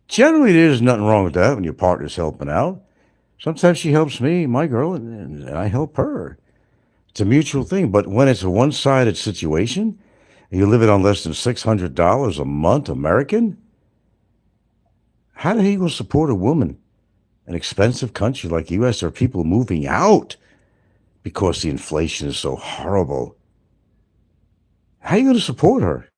generally there's nothing wrong with that when your partner's helping out. Sometimes she helps me, my girl, and I help her. It's a mutual thing. But when it's a one-sided situation, and you're living on less than $600 a month American, how the hell you going to support a woman? An expensive country like the U.S., there are people moving out because the inflation is so horrible. How are you going to support her?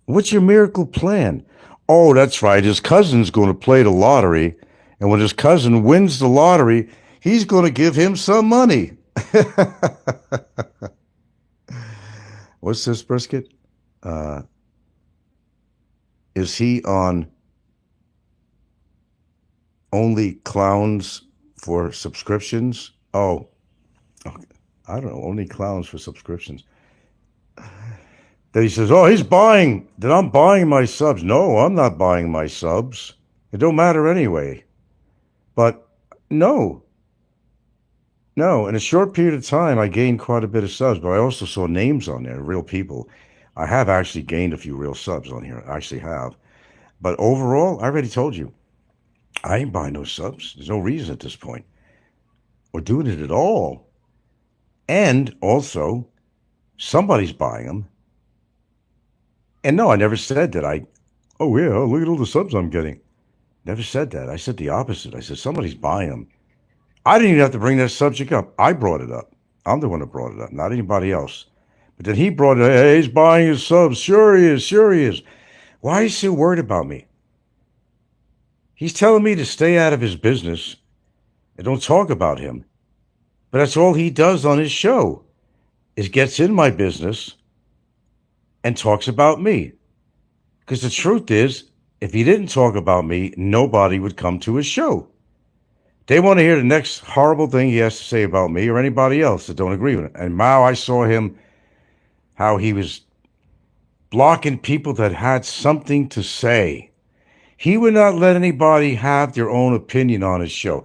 What's your miracle plan? Oh, that's right. His cousin's going to play the lottery. And when his cousin wins the lottery, he's going to give him some money. What's this, Brisket? Is he on only clowns for subscriptions? Oh, okay. I don't know. Only clowns for subscriptions. Then he says, oh, he's buying, that I'm buying my subs. No, I'm not buying my subs. It don't matter anyway. But no, in a short period of time, I gained quite a bit of subs, but I also saw names on there, real people. I have actually gained a few real subs on here. I actually have. But overall, I already told you, I ain't buying no subs. There's no reason at this point. Or doing it at all. And also, somebody's buying them. And no, I never said that oh yeah, look at all the subs I'm getting. Never said that. I said the opposite. I said somebody's buying them. I didn't even have to bring that subject up. I brought it up. I'm the one that brought it up, not anybody else. But then he brought it up. Hey, he's buying his subs. Sure he is. Why is he so worried about me? He's telling me to stay out of his business and don't talk about him. But that's all he does on his show, is gets in my business and talks about me. Because the truth is, if he didn't talk about me, nobody would come to his show. They want to hear the next horrible thing he has to say about me or anybody else that don't agree with it. And Mao, I saw him, how he was blocking people that had something to say. He would not let anybody have their own opinion on his show.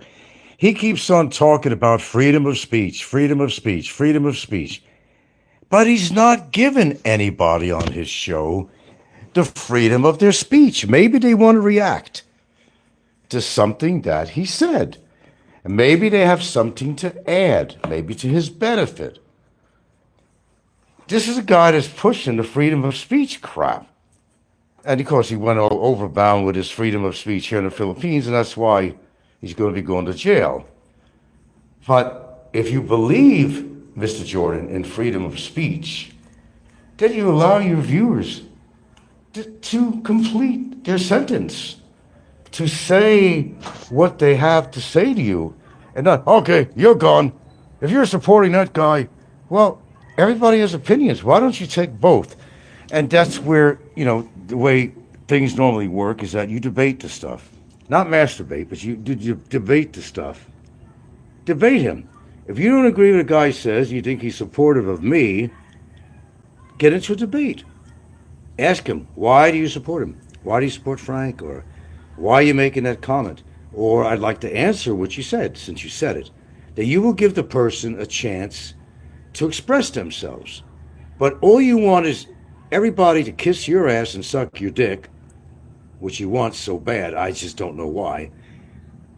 He keeps on talking about freedom of speech. But he's not giving anybody on his show the freedom of their speech. Maybe they want to react. to something that he said. And maybe they have something to add, maybe to his benefit. This is a guy that's pushing the freedom of speech crap. And of course, he went overbound with his freedom of speech here in the Philippines, and that's why he's going to be going to jail. But if you believe, Mr. Jordan, in freedom of speech, then you allow your viewers to complete their sentence, to say what they have to say to you, and not, okay, you're gone. If you're supporting that guy, well, everybody has opinions. Why don't you take both? And that's where, the way things normally work is that you debate the stuff. Not masturbate, but you debate the stuff. Debate him. If you don't agree with what a guy says, you think he's supportive of me, get into a debate. Ask him, why do you support him? Why do you support Frank? Or why are you making that comment? Or I'd like to answer what you said, since you said it. That you will give the person a chance to express themselves. But all you want is everybody to kiss your ass and suck your dick, which you want so bad, I just don't know why,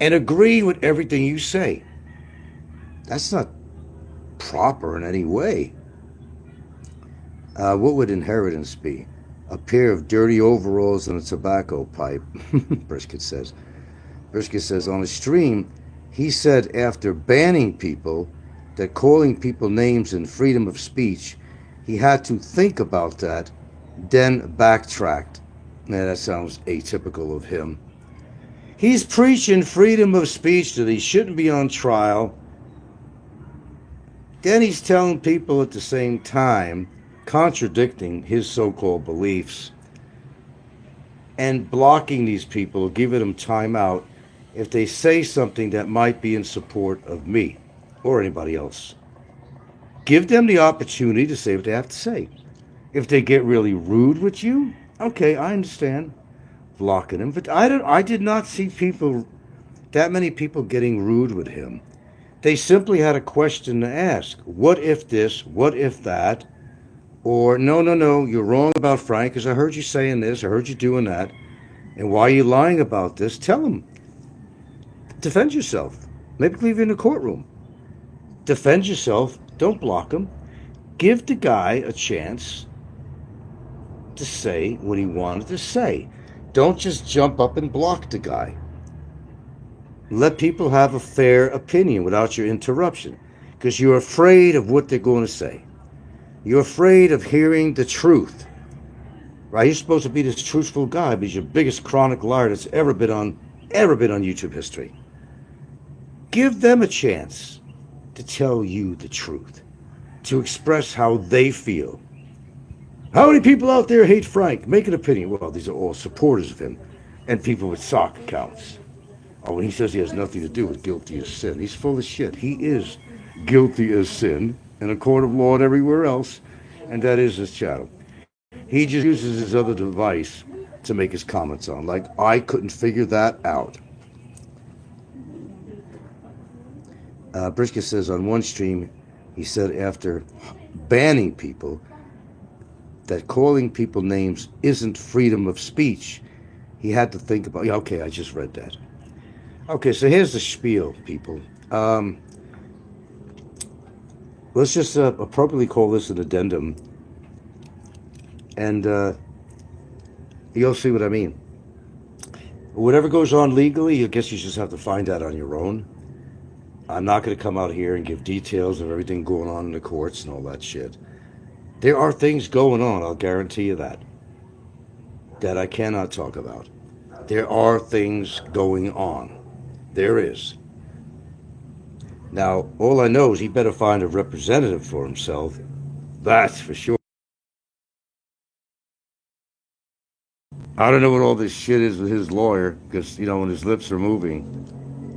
and agree with everything you say. That's not proper in any way. What would inheritance be? A pair of dirty overalls and a tobacco pipe, Brisket says. Brisket says on a stream, he said after banning people that calling people names in freedom of speech, he had to think about that, then backtracked. Now that sounds atypical of him. He's preaching freedom of speech that he shouldn't be on trial. Then he's telling people at the same time, contradicting his so-called beliefs, and blocking these people, giving them time out if they say something that might be in support of me or anybody else. Give them the opportunity to say what they have to say. If they get really rude with you, okay, I understand blocking them. But I did not see that many people getting rude with him. They simply had a question to ask. What if this? What if that? Or, no, you're wrong about Frank, because I heard you saying this, I heard you doing that, and why are you lying about this? Tell him. Defend yourself. Maybe leave you in the courtroom. Defend yourself. Don't block him. Give the guy a chance to say what he wanted to say. Don't just jump up and block the guy. Let people have a fair opinion without your interruption, because you're afraid of what they're going to say. You're afraid of hearing the truth, right? You're supposed to be this truthful guy, but he's your biggest chronic liar that's ever been on YouTube history. Give them a chance to tell you the truth, to express how they feel. How many people out there hate Frank? Make an opinion. Well, these are all supporters of him and people with sock accounts. Oh, when he says he has nothing to do with guilty as sin, he's full of shit. He is guilty as sin in a court of law and everywhere else, and that is his channel. He just uses his other device to make his comments on, like, I couldn't figure that out. Brisket says on one stream, he said after banning people that calling people names isn't freedom of speech. He had to think about, yeah, okay, I just read that. Okay, so here's the spiel, people. Let's just appropriately call this an addendum, and you'll see what I mean. Whatever goes on legally, I guess you just have to find out on your own. I'm not going to come out here and give details of everything going on in the courts and all that shit. There are things going on, I'll guarantee you that I cannot talk about. There are things going on. There is. Now, all I know is he better find a representative for himself. That's for sure. I don't know what all this shit is with his lawyer, because, when his lips are moving,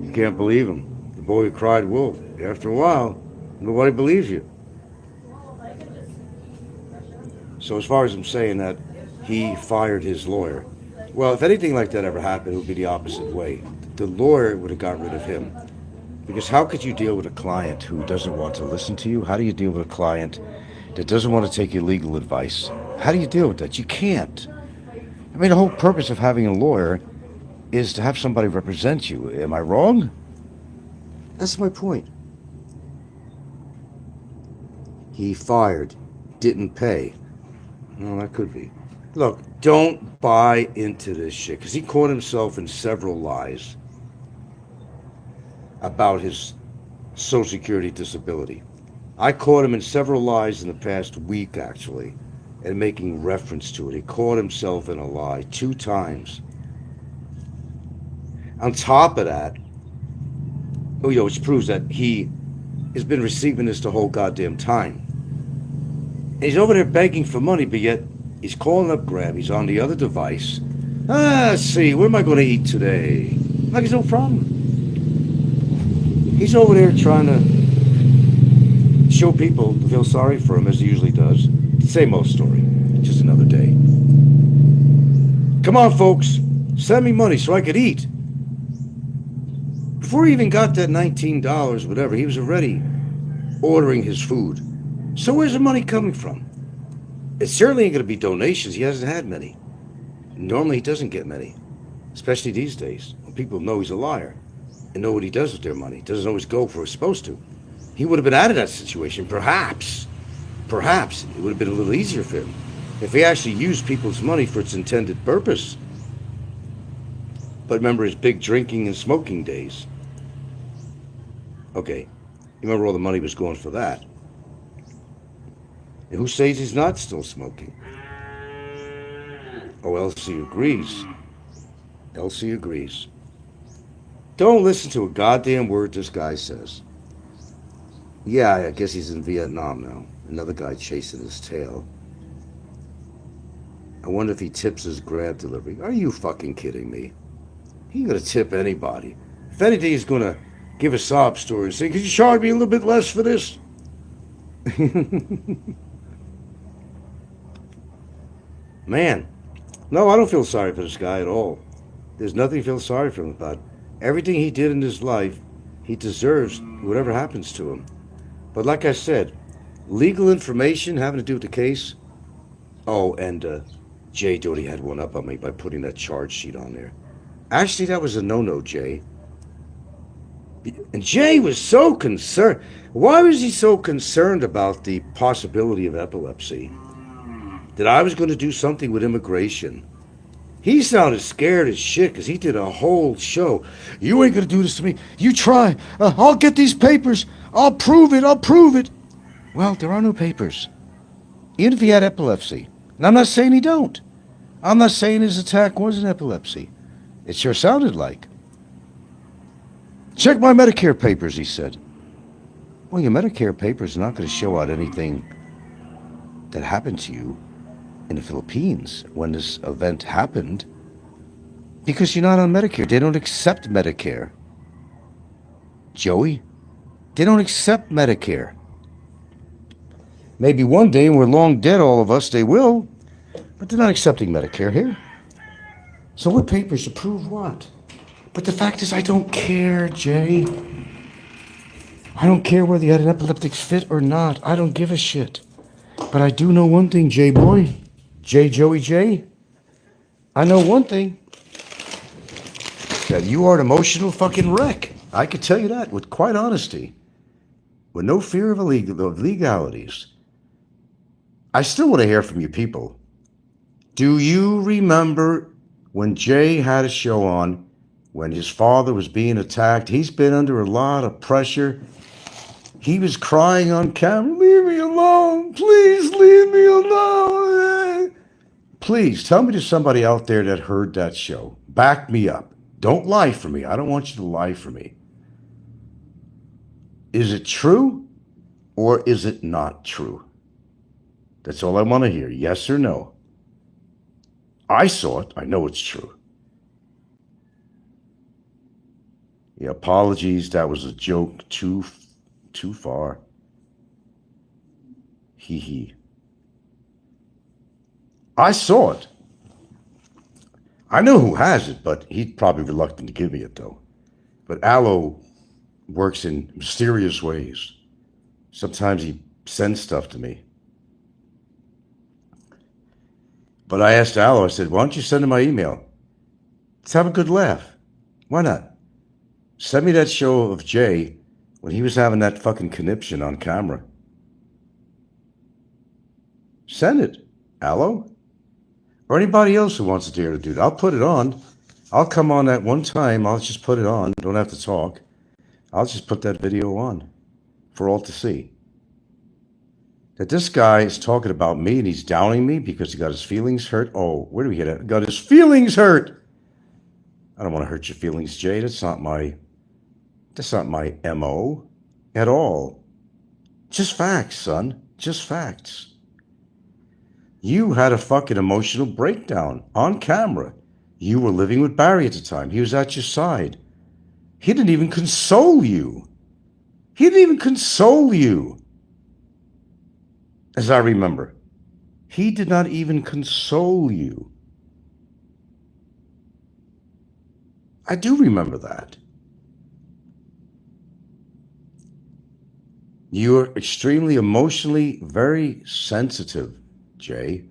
you can't believe him. The boy who cried wolf. After a while, nobody believes you. So as far as I'm saying that he fired his lawyer, well, if anything like that ever happened, it would be the opposite way. The lawyer would have got rid of him. Because how could you deal with a client who doesn't want to listen to you? How do you deal with a client that doesn't want to take your legal advice? How do you deal with that? You can't. I mean, the whole purpose of having a lawyer is to have somebody represent you. Am I wrong? That's my point. He fired, didn't pay. Well, that could be. Look, don't buy into this shit, because he caught himself in several lies about his Social Security disability. I caught him in several lies in the past week, actually, and making reference to it. He caught himself in a lie 2 times. On top of that, which proves that he has been receiving this the whole goddamn time. And he's over there begging for money, but yet he's calling up Grab. He's on the other device. Let's see, where am I going to eat today? Like, it's no problem. He's over there trying to show people to feel sorry for him, as he usually does. Same old story, just another day. Come on, folks, send me money so I could eat. Before he even got that $19, whatever, he was already ordering his food. So where's the money coming from? It certainly ain't going to be donations. He hasn't had many. Normally he doesn't get many, especially these days when people know he's a liar and know what he does with their money. It doesn't always go for it's supposed to. He would have been out of that situation, perhaps it would have been a little easier for him if he actually used people's money for its intended purpose. But remember his big drinking and smoking days. Okay, you remember all the money was going for that. And who says he's not still smoking? Oh, Elsie agrees. Elsie agrees. Don't listen to a goddamn word this guy says. Yeah, I guess he's in Vietnam now. Another guy chasing his tail. I wonder if he tips his Grab delivery. Are you fucking kidding me? He ain't gonna tip anybody. If anything, he's gonna give a sob story and say, could you charge me a little bit less for this? Man, no, I don't feel sorry for this guy at all. There's nothing to feel sorry for him about. Everything he did in his life, he deserves whatever happens to him. But like I said, legal information having to do with the case. Oh, and Jay Doty had one up on me by putting that charge sheet on there. Actually, that was a no-no, Jay. And Jay was so concerned. Why was he so concerned about the possibility of epilepsy? That I was going to do something with immigration. He sounded scared as shit because he did a whole show. You ain't going to do this to me. You try. I'll get these papers. I'll prove it. Well, there are no papers. Even if he had epilepsy. And I'm not saying he don't. I'm not saying his attack wasn't epilepsy. It sure sounded like. Check my Medicare papers, he said. Well, your Medicare papers are not going to show out anything that happened to you in the Philippines when this event happened, because you're not on Medicare. They don't accept Medicare. Joey, they don't accept Medicare. Maybe one day, when we're long dead, all of us, they will, but they're not accepting Medicare here. So what papers to prove what? But the fact is, I don't care, Jay. I don't care whether you had an epileptic fit or not. I don't give a shit. But I do know one thing, Jay boy. Joey J. I know one thing. That you are an emotional fucking wreck. I could tell you that with quite honesty. With no fear of legalities. I still want to hear from you people. Do you remember when Jay had a show on when his father was being attacked? He's been under a lot of pressure. He was crying on camera, leave me alone, please leave me alone. Please, tell me there's somebody out there that heard that show. Back me up. Don't lie for me. I don't want you to lie for me. Is it true or is it not true? That's all I want to hear, yes or no. I saw it. I know it's true. Yeah, apologies. That was a joke. Too far. Hee hee. I saw it. I know who has it, but he's probably reluctant to give me it, though. But Allo works in mysterious ways. Sometimes he sends stuff to me. But I asked Allo, I said, why don't you send him my email? Let's have a good laugh. Why not? Send me that show of Jay when he was having that fucking conniption on camera. Send it. Allo? Or anybody else who wants to dare to do that. I'll put it on. I'll come on that one time. I'll just put it on. Don't have to talk. I'll just put that video on for all to see. That this guy is talking about me and he's downing me because he got his feelings hurt. Oh, where do we get it? Got his feelings hurt. I don't want to hurt your feelings, Jay. That's not my MO at all. Just facts, son. Just facts. You had a fucking emotional breakdown on camera. You were living with Barry at the time. He was at your side. He didn't even console you. He didn't even console you. As I remember. He did not even console you. I do remember that. You are extremely emotionally very sensitive, Jay.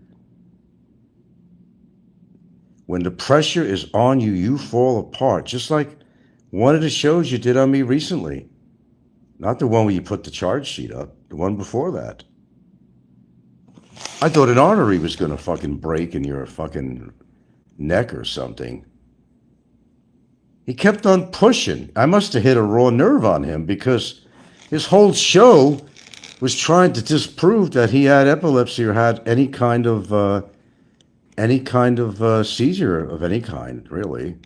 When the pressure is on you, you fall apart. Just like one of the shows you did on me recently. Not the one where you put the charge sheet up. The one before that. I thought an artery was going to fucking break in your fucking neck or something. He kept on pushing. I must have hit a raw nerve on him because his whole show was trying to disprove that he had epilepsy or had any kind of seizure of any kind, really.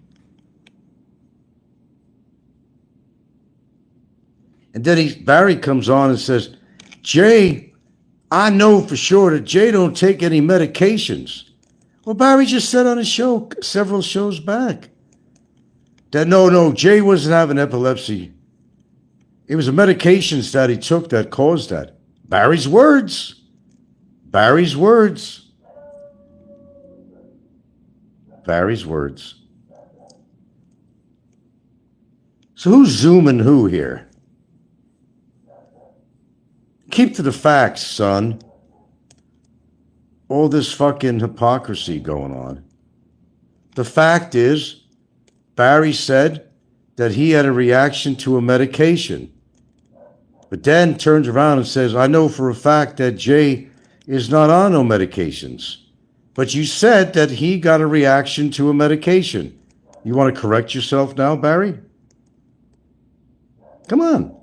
And then Barry comes on and says, Jay, I know for sure that Jay don't take any medications. Well, Barry just said on his show several shows back that no, Jay wasn't having epilepsy. It was the medications that he took that caused that. Barry's words. Barry's words. Barry's words. So who's zooming who here? Keep to the facts, son. All this fucking hypocrisy going on. The fact is, Barry said that he had a reaction to a medication. But then turns around and says, I know for a fact that Jay is not on no medications. But you said that he got a reaction to a medication. You want to correct yourself now, Barry? Come on.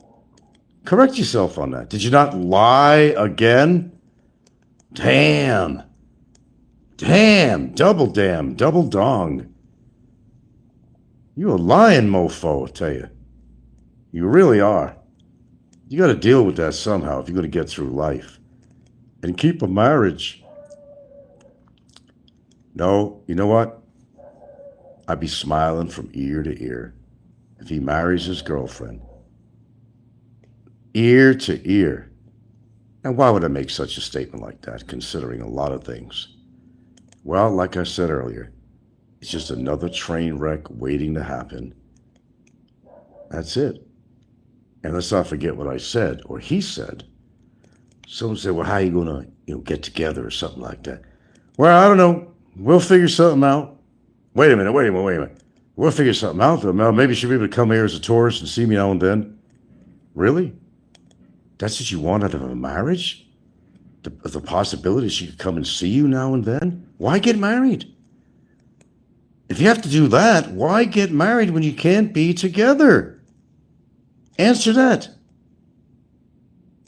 Correct yourself on that. Did you not lie again? Damn. Double dong. You a lying mofo, I tell you. You really are. You got to deal with that somehow if you're going to get through life. And keep a marriage. No, you know what? I'd be smiling from ear to ear if he marries his girlfriend. Ear to ear. And why would I make such a statement like that, considering a lot of things? Well, like I said earlier, it's just another train wreck waiting to happen. That's it. And let's not forget what I said, or he said. Someone said, well, how are you going to get together or something like that? Well, I don't know. We'll figure something out. Wait a minute. We'll figure something out, though. Maybe she'll be able to come here as a tourist and see me now and then. Really? That's what you want out of a marriage? The possibility she could come and see you now and then? Why get married? If you have to do that, why get married when you can't be together? Answer that.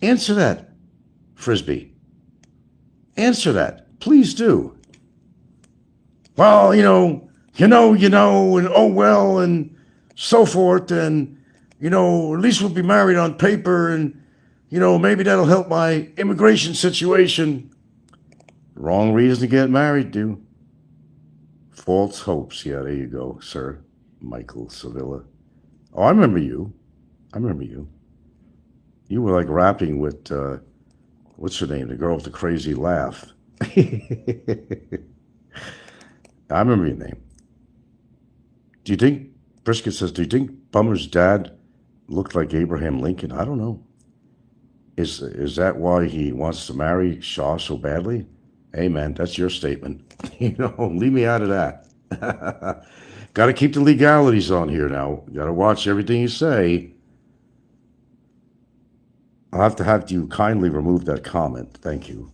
Answer that, Frisbee. Answer that. Please do. Well, and oh well, and so forth, and, at least we'll be married on paper, and, maybe that'll help my immigration situation. Wrong reason to get married, dude. False hopes. Yeah, there you go, sir. Michael Sevilla. Oh, I remember you. You were like rapping with, what's her name? The girl with the crazy laugh. I remember your name. Brisket says, do you think Bummer's dad looked like Abraham Lincoln? I don't know. Is that why he wants to marry Shaw so badly? Hey, man, that's your statement. Leave me out of that. Got to keep the legalities on here now. Got to watch everything you say. I'll have you kindly remove that comment. Thank you.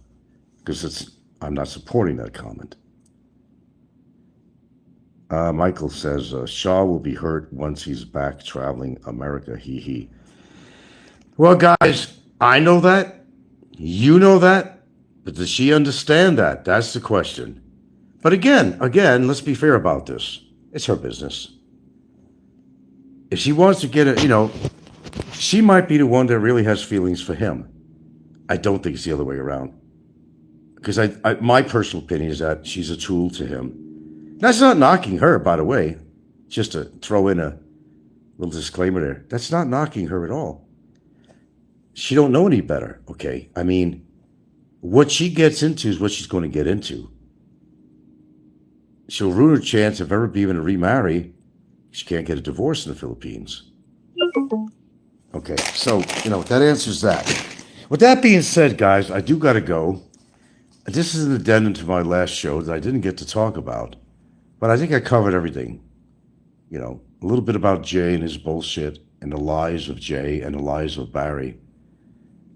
Because I'm not supporting that comment. Michael says, Shaw will be hurt once he's back traveling America. Hee hee. Well, guys, I know that. You know that. But does she understand that? That's the question. But again, let's be fair about this. It's her business. If she wants to get she might be the one that really has feelings for him. I don't think it's the other way around. Because my personal opinion is that she's a tool to him. That's not knocking her, by the way. Just to throw in a little disclaimer there. That's not knocking her at all. She don't know any better, okay? I mean, what she gets into is what she's going to get into. She'll ruin her chance of ever being able to remarry. She can't get a divorce in the Philippines. Okay, so, that answers that. With that being said, guys, I do got to go. This is an addendum to my last show that I didn't get to talk about. But I think I covered everything. A little bit about Jay and his bullshit and the lies of Jay and the lies of Barry.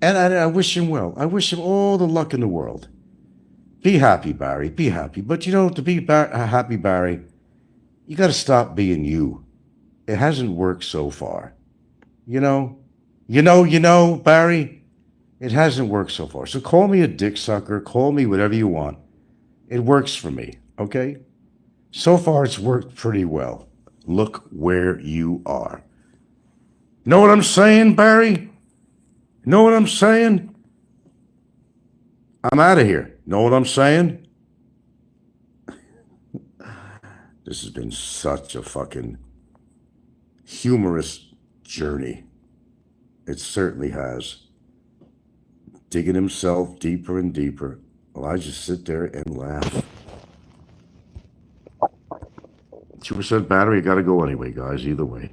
And I wish him well. I wish him all the luck in the world. Be happy, Barry. Be happy. But, to be happy, Barry, you got to stop being you. It hasn't worked so far. Barry, it hasn't worked so far. So call me a dick sucker. Call me whatever you want. It works for me, okay? So far, it's worked pretty well. Look where you are. Know what I'm saying, Barry? Know what I'm saying? I'm out of here. Know what I'm saying? This has been such a fucking humorous journey. It certainly has. Digging himself deeper and deeper. Well, I just sit there and laugh. 2% battery, got to go anyway, guys, either way.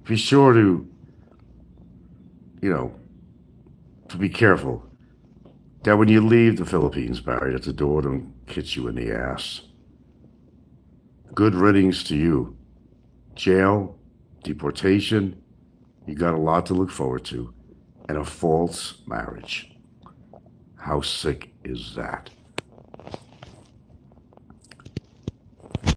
Be sure to, to be careful that when you leave the Philippines, Barry, that the door don't hit you in the ass. Good riddance to you. Jail, deportation, you got a lot to look forward to. And a false marriage. How sick is that?